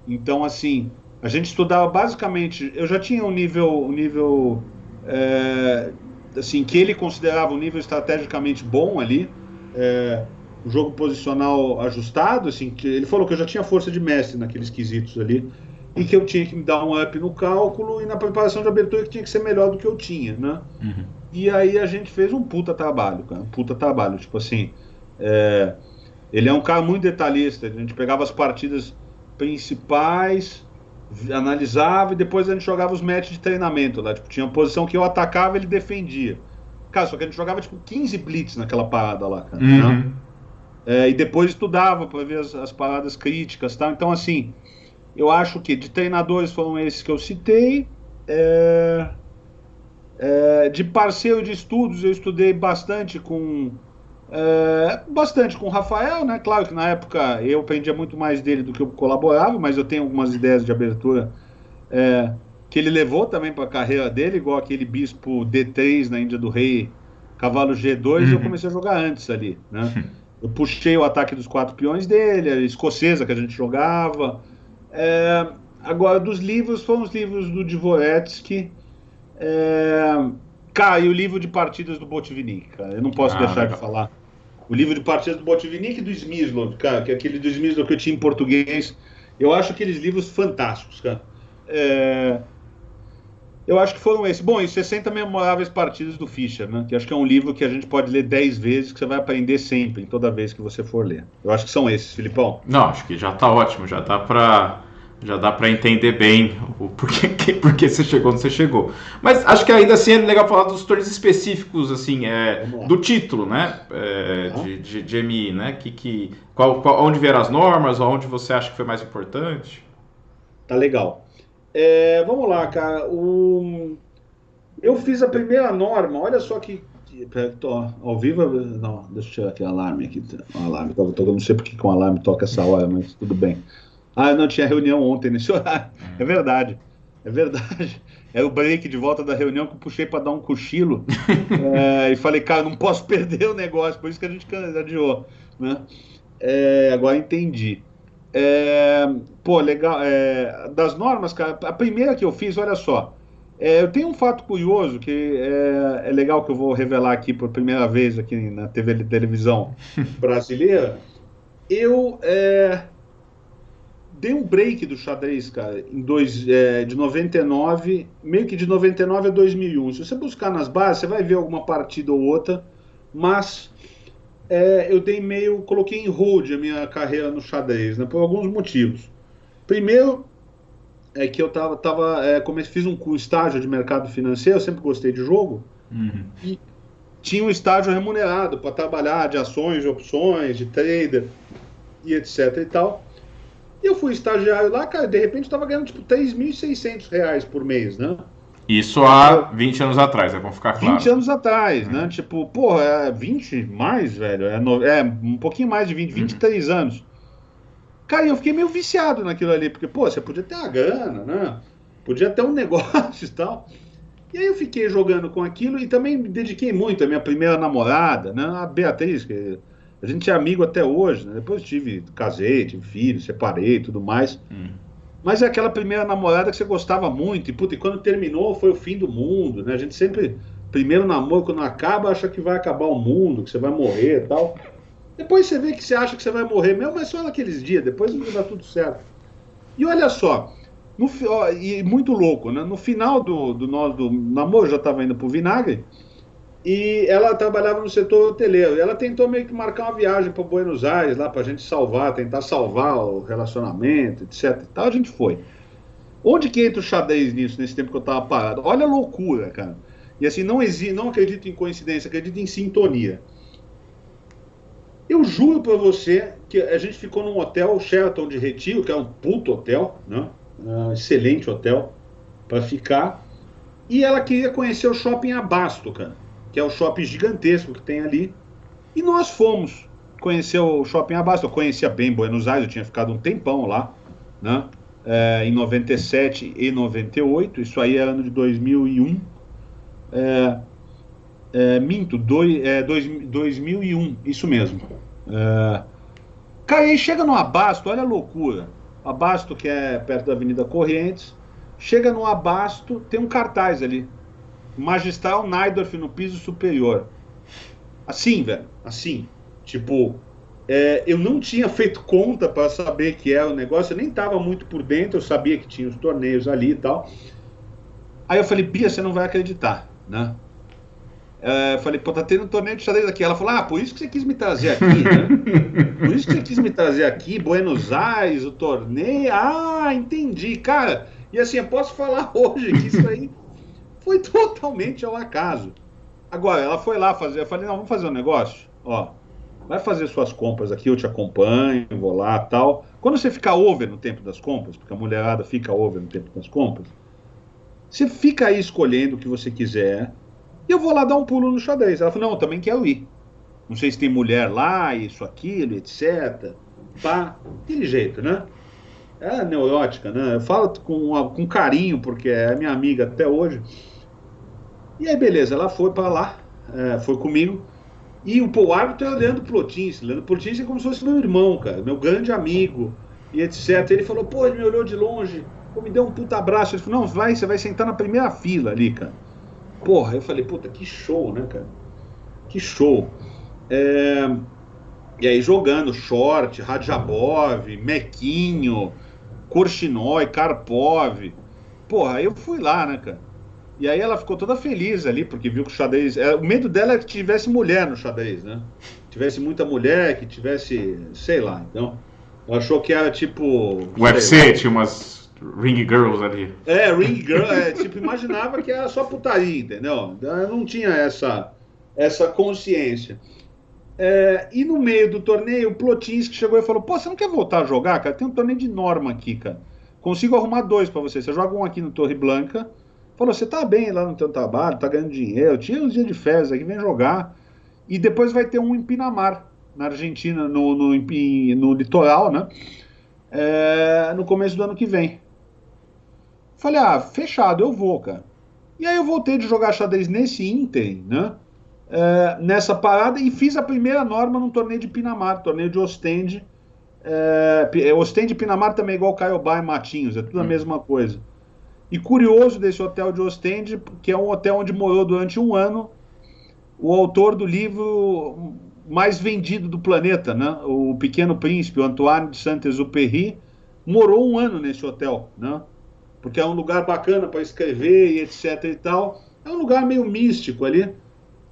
Então, assim, a gente estudava basicamente... Eu já tinha um nível assim, que ele considerava um nível estrategicamente bom ali, o jogo posicional ajustado, assim, que ele falou que eu já tinha força de mestre naqueles quesitos ali, e que eu tinha que me dar um up no cálculo e na preparação de abertura que tinha que ser melhor do que eu tinha, né? E aí a gente fez um puta trabalho, cara, um puta trabalho, tipo assim, ele é um cara muito detalhista, a gente pegava as partidas principais, analisava e depois a gente jogava os matches de treinamento lá, tipo, tinha uma posição que eu atacava e ele defendia. Cara, só que a gente jogava tipo 15 blitz naquela parada lá, cara, né? E depois estudava para ver as paradas críticas, tá? Então, assim, eu acho que de treinadores foram esses que eu citei. De parceiro de estudos, eu estudei bastante com o Rafael, né? Claro que na época eu aprendia muito mais dele do que eu colaborava, mas eu tenho algumas ideias de abertura que ele levou também para a carreira dele, igual aquele bispo D3 na Índia do Rei, cavalo G2, eu comecei a jogar antes ali, né? Eu puxei o ataque dos 4 peões dele, a escocesa que a gente jogava. Agora, dos livros, foram os livros do Dvoretsky. Cara, e o livro de partidas do Botvinnik, cara, eu não posso deixar de falar. O livro de partidas do Botvinnik e do Smyslov, cara, que é aquele do Smyslov que eu tinha em português. Eu acho aqueles livros fantásticos, cara. Eu acho que foram esses. Bom, e 60 Memoráveis Partidas do Fischer, né? Que acho que é um livro que a gente pode ler 10 vezes, que você vai aprender sempre, toda vez que você for ler. Eu acho que são esses, Filipão. Não, acho que já tá ótimo, já dá pra entender bem o porquê você chegou onde você chegou. Mas acho que ainda assim é legal falar dos torneios específicos, assim, do título, né? De MI, né? Onde vieram as normas, onde você acha que foi mais importante? Tá legal. Vamos lá, cara. Eu fiz a primeira norma, olha só que. Tô ao vivo. Não, deixa eu tirar aqui o alarme aqui. O alarme tava tocando, não sei porque que o alarme toca essa hora, mas tudo bem. Eu não tinha reunião ontem nesse horário. É verdade. É verdade. É o break de volta da reunião que eu puxei para dar um cochilo. E falei, cara, não posso perder o negócio, por isso que a gente adiou, né? Agora entendi. É, pô, legal. Das normas, cara, a primeira que eu fiz, olha só. Eu tenho um fato curioso que é legal que eu vou revelar aqui por primeira vez aqui na televisão brasileira. Eu dei um break do xadrez, cara, de 99, meio que de 99 a 2001. Se você buscar nas bases, você vai ver alguma partida ou outra, mas eu dei meio, coloquei em hold a minha carreira no xadrez, né, por alguns motivos. Primeiro, é que eu fiz um estágio de mercado financeiro, eu sempre gostei de jogo, e tinha um estágio remunerado para trabalhar de ações, de opções, de trader e etc e tal. E eu fui estagiário lá, cara, de repente eu tava ganhando tipo R$ 3.600 por mês, né? Isso há 20 anos atrás, é bom ficar 20 claro. anos atrás, né? Tipo, porra, 20 mais, velho, um pouquinho mais de 20, 23 anos. Cara, eu fiquei meio viciado naquilo ali, porque, pô, você podia ter uma grana, né? Podia ter um negócio e tal. E aí eu fiquei jogando com aquilo e também me dediquei muito à minha primeira namorada, né? A Beatriz, que a gente é amigo até hoje, né? Depois casei, tive filho, separei e tudo mais. Mas é aquela primeira namorada que você gostava muito, e, puta, e quando terminou foi o fim do mundo, né? A gente sempre, primeiro namoro, quando acaba, acha que vai acabar o mundo, que você vai morrer e tal. Depois você vê que você acha que você vai morrer mesmo, mas só naqueles dias, depois vai dar tudo certo. E olha só, e muito louco, né? No final do namoro, já estava indo pro vinagre, e ela trabalhava no setor hoteleiro. E ela tentou meio que marcar uma viagem para Buenos Aires, lá para a gente tentar salvar o relacionamento, etc. E tal, a gente foi. Onde que entra o xadrez nisso, nesse tempo que eu estava parado? Olha a loucura, cara. E assim, não acredito em coincidência, acredito em sintonia. Eu juro para você que a gente ficou num hotel Sheraton de Retiro, que é um puto hotel, né? Excelente hotel para ficar. E ela queria conhecer o shopping Abasto, cara, que é o shopping gigantesco que tem ali. E nós fomos conhecer o shopping Abasto. Eu conhecia bem Buenos Aires, eu tinha ficado um tempão lá, né? Em 97 e 98, isso aí era ano de 2001. Minto, 2001, isso mesmo. Cara, aí chega no Abasto, olha a loucura. Abasto, que é perto da Avenida Corrientes, chega no Abasto, tem um cartaz ali. Magistral Najdorf no piso superior. Assim, velho, assim. Tipo, eu não tinha feito conta para saber que era o negócio, eu nem estava muito por dentro, eu sabia que tinha os torneios ali e tal. Aí eu falei, Bia, você não vai acreditar, né? Eu falei, pô, tá tendo um torneio de xadrez aqui. Ela falou, por isso que você quis me trazer aqui, né? Por isso que você quis me trazer aqui, Buenos Aires, o torneio. Ah, entendi, cara. E assim, eu posso falar hoje que isso aí foi totalmente ao acaso. Agora, ela foi lá fazer, eu falei, não, vamos fazer um negócio, ó, vai fazer suas compras aqui, eu te acompanho, vou lá, tal. Quando você ficar over no tempo das compras, porque a mulherada fica over no tempo das compras, você fica aí escolhendo o que você quiser, e eu vou lá dar um pulo no xadrez. Ela falou, não, eu também quero ir. Não sei se tem mulher lá, isso, aquilo, etc. Pá, aquele jeito, né? É neurótica, né? Eu falo com carinho, porque é minha amiga até hoje. E aí, beleza, ela foi para lá, foi comigo. E o árbitro é o Leandro Plotins. Leandro Plotins é como se fosse meu irmão, cara, meu grande amigo, e etc. Ele falou, pô, ele me olhou de longe, pô, me deu um puta abraço. Ele falou, não, você vai sentar na primeira fila ali, cara. Porra, eu falei, puta, que show, né, cara? Que show. E aí jogando short, Radjabov, Mequinho, Korchnoi, Karpov. Porra, aí eu fui lá, né, cara? E aí ela ficou toda feliz ali, porque viu que o xadrez. O medo dela é que tivesse mulher no xadrez, né? Tivesse muita mulher, que tivesse, sei lá. Então, ela achou que era tipo. O UFC tinha umas ring girls ali. Ring girl, tipo, imaginava que era só putaria, entendeu? Ela não tinha essa consciência. E no meio do torneio, o Plotins que chegou e falou: pô, você não quer voltar a jogar, cara? Tem um torneio de norma aqui, cara. Consigo arrumar 2 pra você. Você joga um aqui no Torre Blanca. Falou: você tá bem lá no teu trabalho, tá ganhando dinheiro. Tinha uns dias de férias aqui, vem jogar. E depois vai ter um em Pinamar, na Argentina, no litoral, né? No começo do ano que vem. Falei, fechado, eu vou, cara. E aí eu voltei de jogar xadrez nesse ínterim, né? Nessa parada, e fiz a primeira norma num torneio de Pinamar, torneio de Ostende. Ostende e Pinamar também é igual Caiobá e Matinhos, é tudo a mesma coisa. E curioso desse hotel de Ostende, que é um hotel onde morou durante um ano o autor do livro mais vendido do planeta, né? O Pequeno Príncipe, o Antoine de Saint-Exupéry, morou um ano nesse hotel, né? Porque é um lugar bacana para escrever e etc e tal. É um lugar meio místico ali.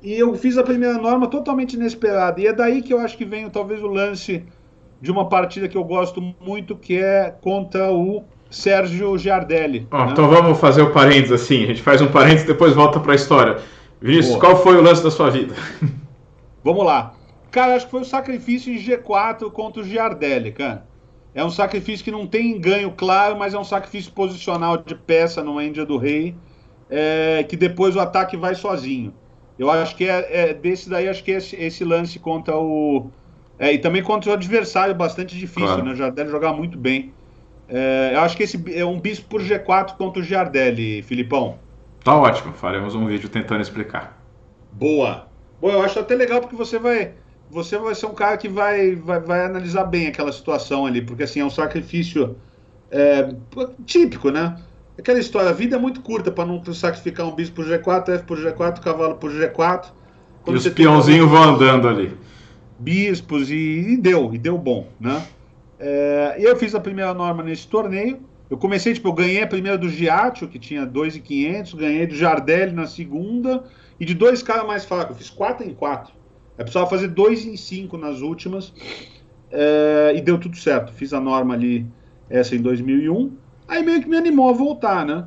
E eu fiz a primeira norma totalmente inesperada. E é daí que eu acho que vem talvez o lance de uma partida que eu gosto muito, que é contra o Sérgio Giardelli. Ó, Né? então vamos fazer o parênteses assim. A gente faz um parênteses e depois volta para a história. Vinícius, Boa. qual foi o lance da sua vida? Vamos lá. Cara, acho que foi o sacrifício em G4 contra o Giardelli, cara. É um sacrifício que não tem ganho claro, mas é um sacrifício posicional de peça no Índia do Rei, que depois o ataque vai sozinho. Eu acho que desse daí, acho que esse lance contra o... e também contra o adversário bastante difícil, Claro. né? O Giardelli jogava muito bem. Eu acho que esse é um bispo por G4 contra o Giardelli, Filipão. Tá ótimo, faremos um vídeo tentando explicar. Boa. Bom, eu acho até legal porque você vai ser um cara que vai analisar bem aquela situação ali, porque assim, é um sacrifício típico, né? Aquela história, a vida é muito curta para não sacrificar um bispo por G4, F por G4, cavalo por G4. E os peãozinhos vão andando ali. Bispos e deu bom, né? E eu fiz a primeira norma nesse torneio. Eu comecei, eu ganhei a primeira do Giaccio, que tinha 2.500, ganhei do Giardelli na segunda, e de dois caras mais fracos. Eu fiz 4 em 4. Eu precisava fazer 2 em 5 nas últimas, e deu tudo certo. Fiz a norma ali, essa em 2001. Aí meio que me animou a voltar, né?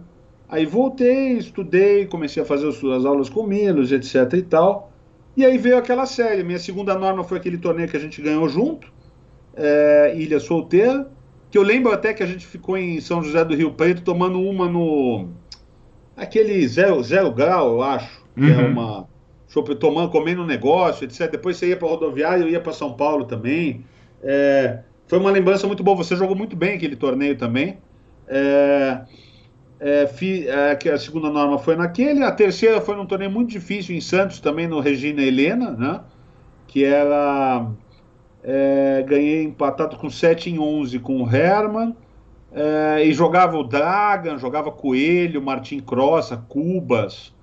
Aí voltei, estudei, comecei a fazer as aulas com o Milos, etc e tal. E aí veio aquela série. Minha segunda norma foi aquele torneio que a gente ganhou junto, Ilha Solteira, que eu lembro até que a gente ficou em São José do Rio Preto tomando uma aquele zero grau, eu acho, que é uma tomando, comendo um negócio, etc. Depois você ia para a rodoviária, eu ia para São Paulo também. Foi uma lembrança muito boa. Você jogou muito bem aquele torneio também. Que a segunda norma foi naquele. A terceira foi num torneio muito difícil em Santos, também no Regina Helena, né? Que era... ganhei empatado com 7 em 11 com o Herman, e jogava o Dragan, jogava Coelho, Martim Crossa, Cubas.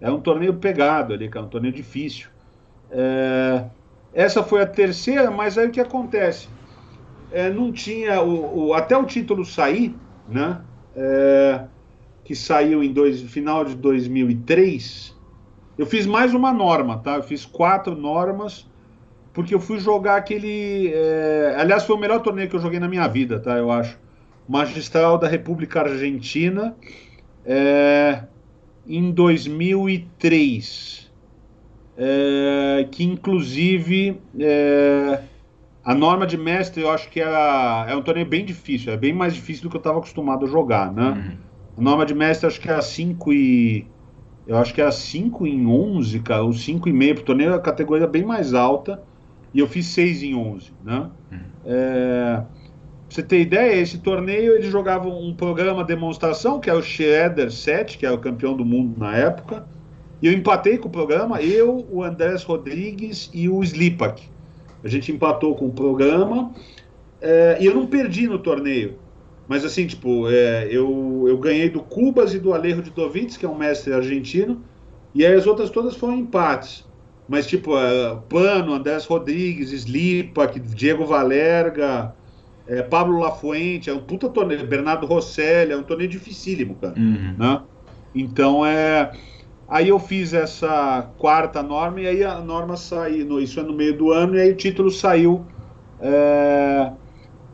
Era um torneio pegado ali, cara, um torneio difícil. Essa foi a terceira, mas aí o que acontece? Não tinha até o título sair, né? Que saiu final de 2003. Eu fiz mais uma norma, tá? Eu fiz 4 normas, porque eu fui jogar aquele... aliás, foi o melhor torneio que eu joguei na minha vida, tá? Eu acho. Magistral da República Argentina, em 2003. Que, inclusive, a norma de mestre, eu acho que é um torneio bem difícil. É bem mais difícil do que eu estava acostumado a jogar, né? A norma de mestre, acho que era 5 e... Eu acho que era 5 em 11, cara, ou 5,5 pro torneio, a categoria bem mais alta. E eu fiz 6 em 11, né? Pra você ter ideia, esse torneio eles jogavam um programa demonstração, que é o Schroeder 7, que é o campeão do mundo na época. E eu empatei com o programa, eu, o Andrés Rodrigues e o Slipak. A gente empatou com o programa, e eu não perdi no torneio. Mas assim, eu ganhei do Cubas e do Alejo de Dovitz, que é um mestre argentino, e aí as outras todas foram empates. Mas Pano, Andrés Rodrigues, Slipak, Diego Valerga, Pablo Lafuente, é um puta torneio, Bernardo Rosselli, é um torneio dificílimo, cara. Né? Então, aí eu fiz essa quarta norma, e aí a norma saiu, isso é no meio do ano, e aí o título saiu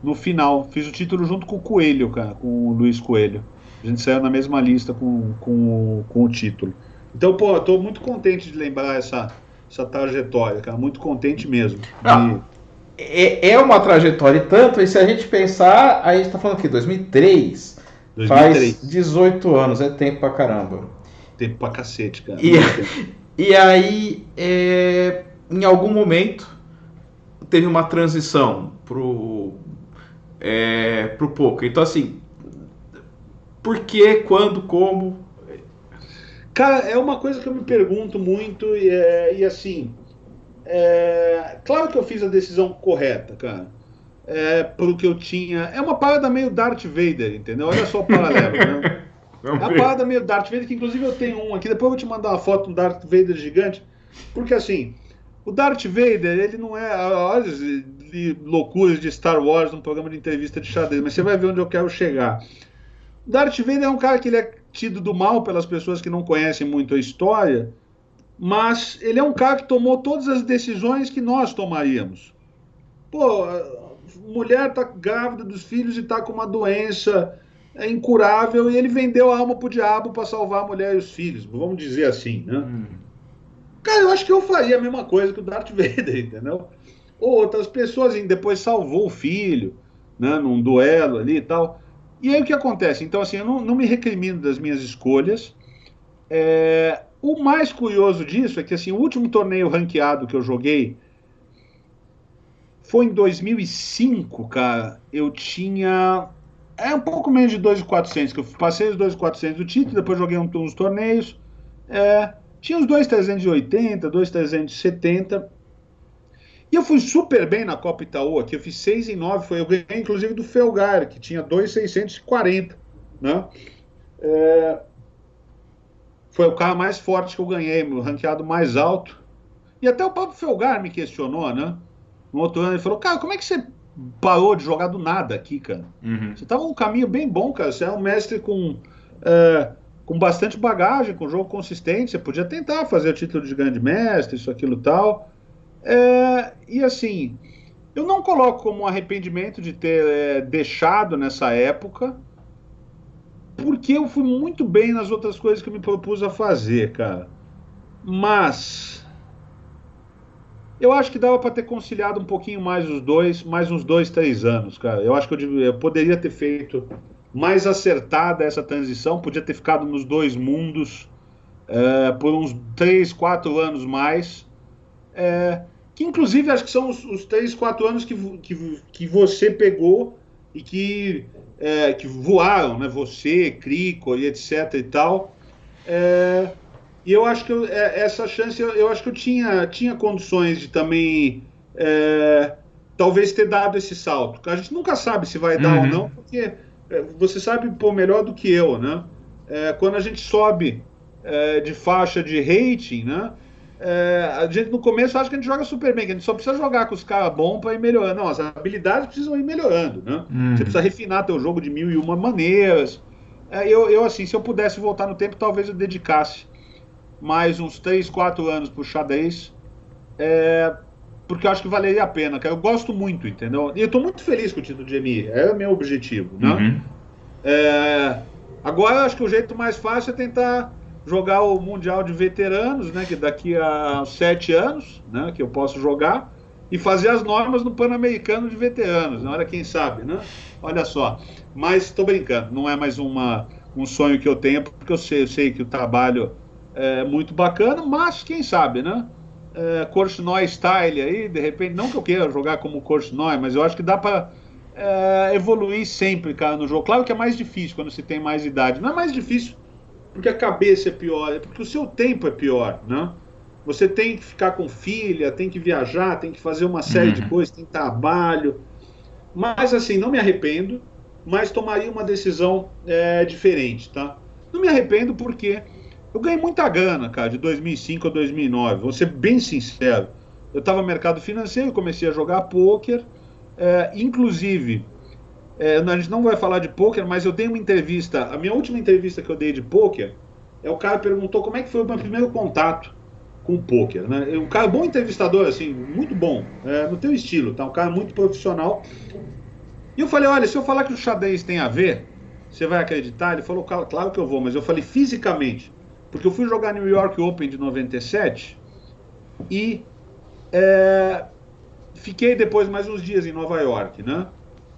no final. Fiz o título junto com o Coelho, cara, com o Luiz Coelho. A gente saiu na mesma lista com o título. Então, pô, eu tô muito contente de lembrar essa trajetória, cara, muito contente mesmo. É uma trajetória e tanto, e se a gente pensar, a gente tá falando aqui, 2003, faz 18 anos, é tempo pra caramba. Tempo pra cacete, cara. E aí, em algum momento, teve uma transição pro poker. Então, assim, Por quê? Quando? Como? Cara, é uma coisa que eu me pergunto muito e assim, claro que eu fiz a decisão correta, cara. Pelo que eu tinha. É uma parada meio Darth Vader, entendeu? Olha só o paralelo, né? É Vamos uma ver. parada meio Darth Vader, que inclusive eu tenho um aqui, depois eu vou te mandar uma foto do Darth Vader gigante, porque assim, o Darth Vader, ele não é. Olha as loucuras de Star Wars num programa de entrevista de xadrez, mas você vai ver onde eu quero chegar. Darth Vader é um cara que ele é tido do mal pelas pessoas que não conhecem muito a história, mas ele é um cara que tomou todas as decisões que nós tomaríamos. Pô, a mulher tá grávida dos filhos e tá com uma doença incurável e ele vendeu a alma pro diabo para salvar a mulher e os filhos, vamos dizer assim, né? Cara, eu acho que eu faria a mesma coisa que o Darth Vader, entendeu? Ou outras pessoas, e depois salvou o filho, né, num duelo ali e tal. E aí o que acontece? Então, assim, eu não me recrimino das minhas escolhas. O mais curioso disso é que, assim, o último torneio ranqueado que eu joguei foi em 2005, cara. Eu tinha. Um pouco menos de 2.400, que eu passei os 2.400 do título, depois joguei uns torneios. Tinha uns 2.380, 2.370. E eu fui super bem na Copa Itaú aqui, eu fiz 6 em 9, eu ganhei inclusive do Felgar, que tinha 2.640, né? Foi o carro mais forte que eu ganhei, meu ranqueado mais alto. E até o próprio Felgar me questionou, né? No outro ano ele falou, cara, como é que você parou de jogar do nada aqui, cara? Você estava num caminho bem bom, cara. Você é um mestre com bastante bagagem, com jogo consistente. Você podia tentar fazer o título de grande mestre, isso, aquilo e tal. E assim, eu não coloco como um arrependimento de ter deixado nessa época, porque eu fui muito bem nas outras coisas que eu me propus a fazer, cara. Mas eu acho que dava para ter conciliado um pouquinho mais os dois, mais uns 2, 3 anos, cara. Eu acho que eu poderia ter feito mais acertada essa transição, podia ter ficado nos dois mundos por uns 3, 4 anos mais. Que inclusive acho que são os 3, 4 anos que você pegou e que voaram, né? Você, Crico e etc e tal. E eu acho que essa chance, eu acho que eu tinha condições de também talvez ter dado esse salto. A gente nunca sabe se vai dar ou não, porque você sabe pô, melhor do que eu, né? Quando a gente sobe de faixa de rating, né? A gente no começo acha que a gente joga super bem, que a gente só precisa jogar com os caras bons para ir melhorando. Não, as habilidades precisam ir melhorando, né? Você precisa refinar teu jogo de 1001 maneiras. Eu assim, se eu pudesse voltar no tempo, talvez eu dedicasse mais uns 3, 4 anos pro xadrez, porque eu acho que valeria a pena, cara. Eu gosto muito, entendeu? E eu tô muito feliz com o título de MI, é o meu objetivo, né? Agora eu acho que o jeito mais fácil é tentar jogar o Mundial de Veteranos, né, que daqui a 7 anos, né, que eu posso jogar, e fazer as normas no Pan-Americano de Veteranos, na hora quem sabe, né? Olha só. Mas estou brincando, não é mais um sonho que eu tenho, porque eu sei que o trabalho é muito bacana, mas quem sabe, né? Korchnoi style aí, de repente, não que eu queira jogar como Korchnoi, mas eu acho que dá para evoluir sempre, cara, no jogo. Claro que é mais difícil quando se tem mais idade. Não é mais difícil porque a cabeça é pior, é porque o seu tempo é pior, né? Você tem que ficar com filha, tem que viajar, tem que fazer uma série de coisas, tem trabalho. Mas, assim, não me arrependo, mas tomaria uma decisão diferente, tá? Não me arrependo porque eu ganhei muita grana, cara, de 2005 a 2009. Vou ser bem sincero. Eu estava no mercado financeiro, comecei a jogar pôquer, inclusive... a gente não vai falar de pôquer, mas eu dei uma entrevista. A minha última entrevista que eu dei de pôquer, o cara perguntou como é que foi o meu primeiro contato com o pôquer, né? Um cara bom entrevistador, assim, muito bom, no teu estilo, tá? Um cara muito profissional. E eu falei, olha, se eu falar que o xadrez tem a ver, você vai acreditar? Ele falou, claro que eu vou, mas eu falei fisicamente, porque eu fui jogar New York Open de 97 e fiquei depois mais uns dias em Nova York, né?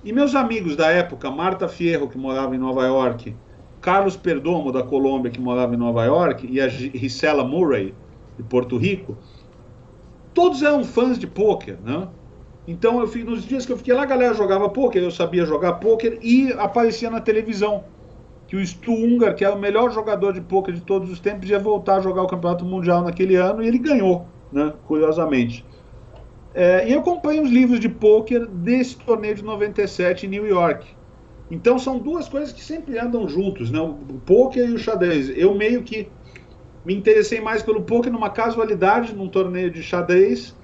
E meus amigos da época, Marta Fierro, que morava em Nova York, Carlos Perdomo, da Colômbia, que morava em Nova York, e a Gisela Murray, de Porto Rico, todos eram fãs de pôquer, né? Então, nos dias que eu fiquei lá, a galera jogava pôquer, eu sabia jogar pôquer e aparecia na televisão. que o Stu Ungar, que é o melhor jogador de pôquer de todos os tempos, ia voltar a jogar o Campeonato Mundial naquele ano, e ele ganhou, né, curiosamente. E eu acompanho os livros de pôquer desse torneio de 97 em New York. Então são duas coisas que sempre andam juntos, né, o pôquer e o xadrez. Eu meio que me interessei mais pelo pôquer numa casualidade, num torneio de xadrez,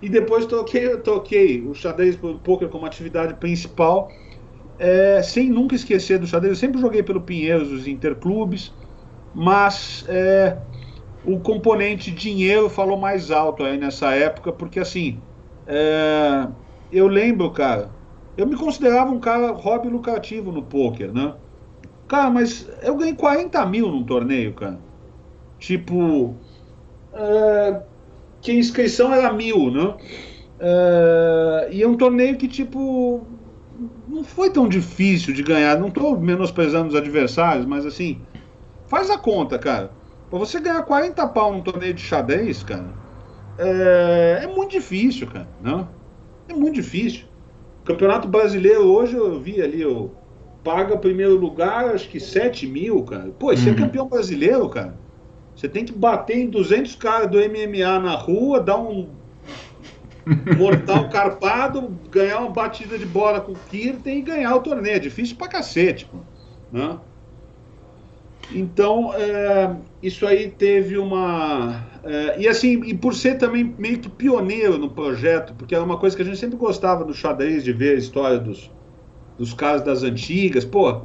e depois toquei o xadrez pelo pôquer como atividade principal, sem nunca esquecer do xadrez. Eu sempre joguei pelo Pinheiros, os interclubes, mas o componente dinheiro falou mais alto aí nessa época, porque assim, eu lembro, cara, eu me considerava um cara hobby lucrativo no pôquer, né? Cara, mas eu ganhei 40 mil num torneio, cara. Tipo, que a inscrição era 1.000, né? E é um torneio que, tipo, não foi tão difícil de ganhar. Não estou menosprezando os adversários, mas assim, faz a conta, cara. Pra você ganhar 40 pau num torneio de xadrez, cara, é muito difícil, cara, né? É muito difícil. O Campeonato Brasileiro hoje, eu vi ali, paga primeiro lugar, acho que 7 mil, cara. Pô, você é campeão brasileiro, cara. Você tem que bater em 200 caras do MMA na rua, dar um mortal carpado, ganhar uma batida de bola com o Kirten e ganhar o torneio. É difícil pra cacete, pô, né? Então, isso aí teve uma... e assim, e por ser também meio que pioneiro no projeto, porque era uma coisa que a gente sempre gostava do xadrez, de ver a história dos caras das antigas. Pô,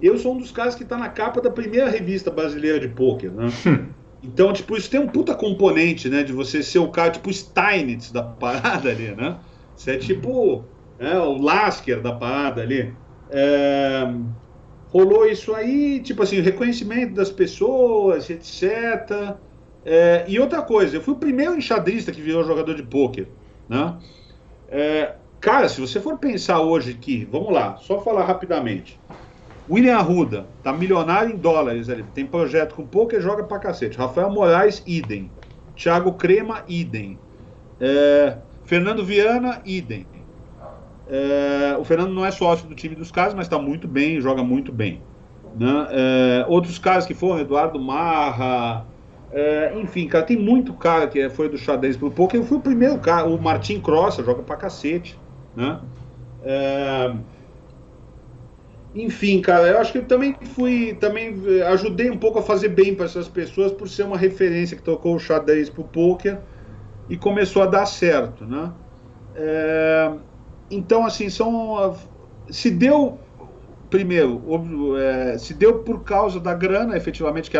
eu sou um dos caras que tá na capa da primeira revista brasileira de pôquer, né? Então, tipo, isso tem um puta componente, né? De você ser o cara, tipo, Steinitz da parada ali, né? Você é tipo o Lasker da parada ali. Rolou isso aí, tipo assim, reconhecimento das pessoas, etc. E outra coisa, eu fui o primeiro enxadrista que virou jogador de pôquer, né? Cara, se você for pensar hoje aqui, vamos lá, só falar rapidamente. William Arruda, tá milionário em dólares, ele tem projeto com pôquer, joga pra cacete. Rafael Moraes, idem. Thiago Crema, idem. Fernando Viana, idem. O Fernando não é sócio do time dos caras, mas está muito bem, joga muito bem, né? Outros caras que foram, Eduardo Marra, enfim, cara, tem muito cara que foi do xadrez pro pôquer. Eu fui o primeiro cara, o Martin Crossa joga pra cacete, né? Enfim, cara, eu acho que eu também ajudei um pouco a fazer bem para essas pessoas por ser uma referência que tocou o xadrez pro pôquer e começou a dar certo, né? Então, assim, se deu, primeiro, se deu por causa da grana, efetivamente, que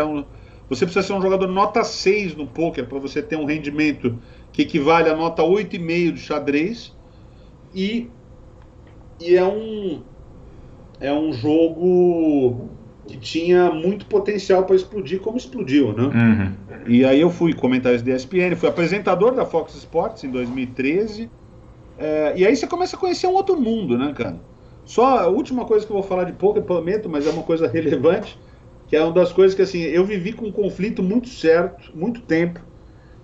você precisa ser um jogador nota 6 no pôquer para você ter um rendimento que equivale a nota 8,5 de xadrez, e é um jogo que tinha muito potencial para explodir, como explodiu, né? Uhum. E aí eu fui comentarista da ESPN, fui apresentador da Fox Sports em 2013, e aí você começa a conhecer um outro mundo, né, cara? Só a última coisa que eu vou falar de pôquer, prometo, mas é uma coisa relevante, que é uma das coisas que, assim, eu vivi com um conflito muito tempo,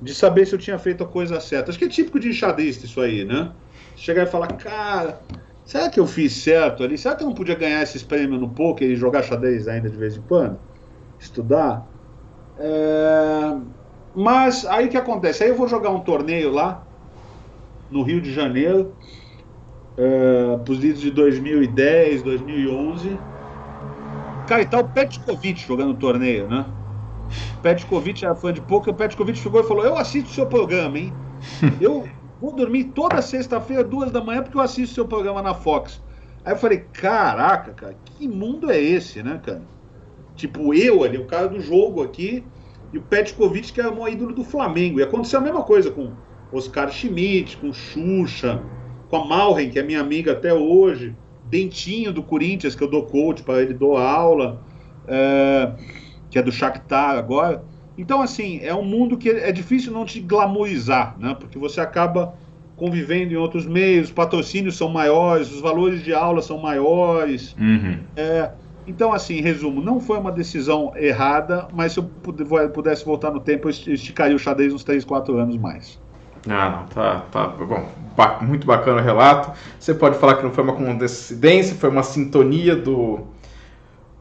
de saber se eu tinha feito a coisa certa. Acho que é típico de enxadrista isso aí, né? Chegar e falar, cara, será que eu fiz certo ali? Será que eu não podia ganhar esses prêmios no pôquer e jogar xadrez ainda de vez em quando? Estudar? Mas aí o que acontece? Aí eu vou jogar um torneio lá, no Rio de Janeiro, para os líderes de 2010, 2011. Cara, e tá o Petkovic jogando o torneio, né? O Petkovic era fã de pôquer, o Petkovic chegou e falou, eu assisto o seu programa, hein? Eu vou dormir toda sexta-feira, 2 da manhã, porque eu assisto o seu programa na Fox. Aí eu falei, caraca, cara, que mundo é esse, né, cara? Tipo, eu ali, o cara do jogo aqui, e o Petkovic, que era o maior ídolo do Flamengo. E aconteceu a mesma coisa com Oscar Schmidt, com Xuxa, com a Malren, que é minha amiga até hoje, Dentinho do Corinthians, que eu dou coach para ele, dou aula, que é do Shakhtar agora. Então, assim, é um mundo que é difícil não te glamourizar, né? Porque você acaba convivendo em outros meios, os patrocínios são maiores, os valores de aula são maiores. Uhum. Então, assim, resumo, não foi uma decisão errada, mas se eu pudesse voltar no tempo, eu esticaria o xadrez uns 3, 4 anos mais. Não, tá bom. Muito bacana o relato. Você pode falar que não foi uma coincidência, foi uma sintonia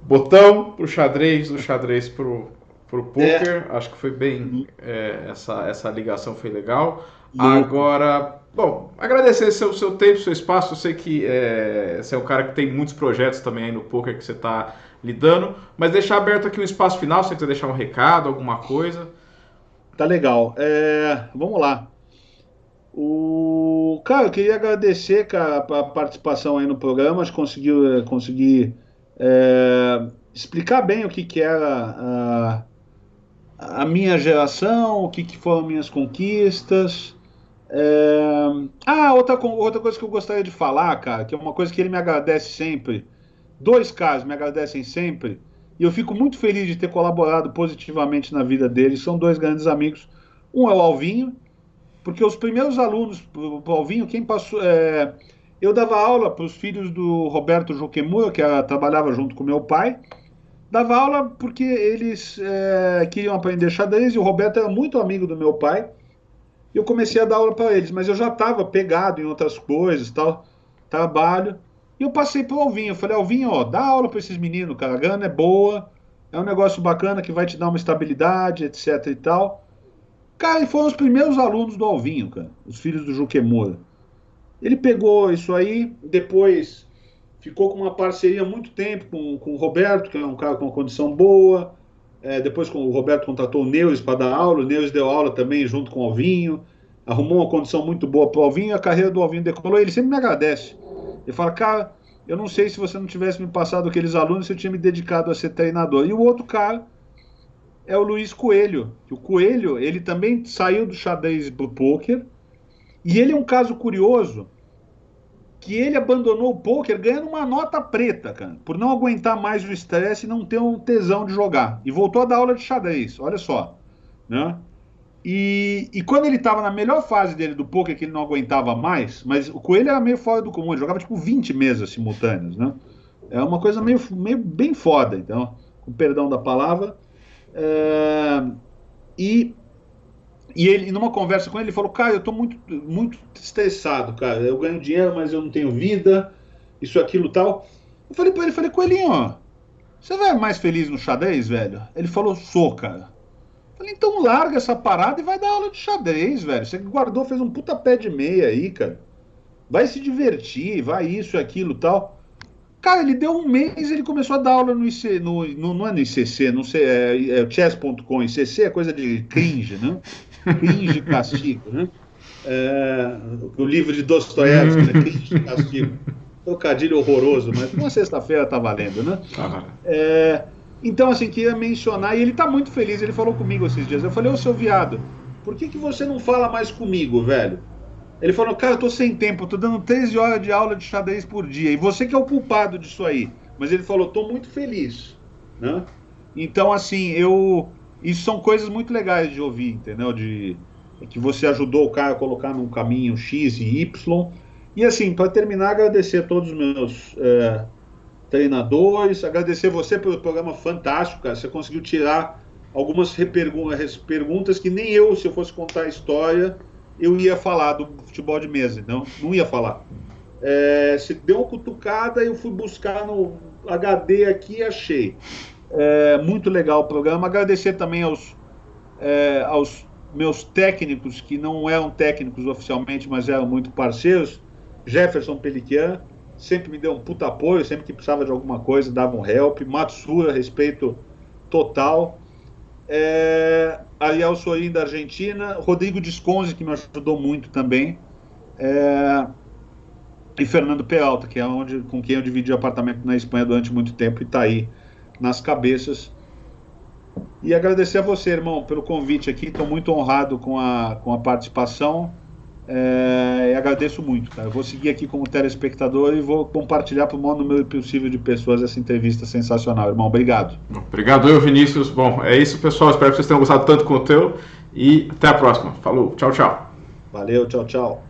botão pro xadrez, do xadrez pro poker. Acho que foi bem, essa ligação foi legal. Agora, bom, agradecer seu tempo, seu espaço. Eu sei que você é um cara que tem muitos projetos também aí no poker que você está lidando, mas deixar aberto aqui um espaço final, se você quiser deixar um recado, alguma coisa. Tá legal. Vamos lá. Cara, eu queria agradecer, cara, a participação aí no programa. Acho que consegui explicar bem o que era a minha geração, o que foram minhas conquistas. Outra coisa que eu gostaria de falar, cara, que é uma coisa que ele me agradece sempre. 2 caras me agradecem sempre. E eu fico muito feliz de ter colaborado positivamente na vida deles. São 2 grandes amigos. Um é o Alvinho, porque os primeiros alunos pro Alvinho, quem passou... eu dava aula para os filhos do Roberto Joquemura, que trabalhava junto com meu pai. Dava aula porque eles queriam aprender xadrez e o Roberto era muito amigo do meu pai. Eu comecei a dar aula para eles, mas eu já estava pegado em outras coisas, tal, trabalho. E eu passei pro Alvinho. Eu falei, Alvinho, ó, dá aula para esses meninos, cara. A grana é boa, é um negócio bacana que vai te dar uma estabilidade, etc e tal. Cara, e foram os primeiros alunos do Alvinho, cara, os filhos do Juquemura. Ele pegou isso aí, depois ficou com uma parceria há muito tempo com o Roberto, que é um cara com uma condição boa. Depois o Roberto contratou o Neues para dar aula, o Neues deu aula também junto com o Alvinho, arrumou uma condição muito boa para o Alvinho, e a carreira do Alvinho decolou. Ele sempre me agradece. Ele fala, cara, eu não sei se você não tivesse me passado aqueles alunos, se eu tinha me dedicado a ser treinador. E o outro cara é o Luiz Coelho. O Coelho, ele também saiu do xadrez pro pôquer, e ele é um caso curioso, que ele abandonou o pôquer ganhando uma nota preta, cara, por não aguentar mais o estresse e não ter um tesão de jogar. E voltou a dar aula de xadrez, olha só, né? E quando ele estava na melhor fase dele do pôquer, que ele não aguentava mais, mas o Coelho era meio fora do comum, ele jogava tipo 20 mesas simultâneas, né? É uma coisa meio bem foda, então, com perdão da palavra. E ele, numa conversa com ele, falou, cara, eu tô muito, muito estressado, cara, eu ganho dinheiro, mas eu não tenho vida, isso, aquilo, tal. Eu falei pra ele, Coelhinho, ó, você vai mais feliz no xadrez, velho? Ele falou, sou, cara. Eu falei, então larga essa parada e vai dar aula de xadrez, velho. Você guardou, fez um puta pé de meia aí, cara. Vai se divertir, vai isso, aquilo, tal. Cara, ele deu um mês, ele começou a dar aula no IC, não é no ICC, não sei, é chess.com, ICC é coisa de cringe, né? Cringe e castigo, né? O livro de Dostoiévski, né? Cringe e castigo. Trocadilho horroroso, mas uma sexta-feira tá valendo, né? Então, assim, queria mencionar, e ele tá muito feliz, ele falou comigo esses dias. Eu falei, ô seu viado, por que você não fala mais comigo, velho? Ele falou, cara, eu tô sem tempo, eu tô dando 13 horas de aula de xadrez por dia, e você que é o culpado disso aí. Mas ele falou, tô muito feliz, né? Então, assim, isso são coisas muito legais de ouvir, entendeu? Que você ajudou o cara a colocar num caminho X e Y. E, assim, para terminar, agradecer a todos os meus treinadores, agradecer você pelo programa fantástico, cara. Você conseguiu tirar algumas perguntas que nem eu, se eu fosse contar a história, eu ia falar do futebol de mesa, não ia falar. Se deu uma cutucada, eu fui buscar no HD aqui e achei. Muito legal o programa. Agradecer também aos meus técnicos, que não eram técnicos oficialmente, mas eram muito parceiros. Jefferson Peliquian sempre me deu um puta apoio, sempre que precisava de alguma coisa, dava um help. Matsura, respeito total. Ariel Sorin, da Argentina. Rodrigo Disconzi, que me ajudou muito também. E Fernando Peralta, que é com quem eu dividi apartamento na Espanha durante muito tempo e está aí nas cabeças. E agradecer a você, irmão, pelo convite aqui. Estou muito honrado com a participação. E agradeço muito, cara. Eu vou seguir aqui como telespectador e vou compartilhar para o maior número possível de pessoas essa entrevista sensacional, irmão. Obrigado. Obrigado, eu, Vinícius. Bom, é isso, pessoal. Espero que vocês tenham gostado tanto quanto eu. E até a próxima. Falou, tchau, tchau. Valeu, tchau, tchau.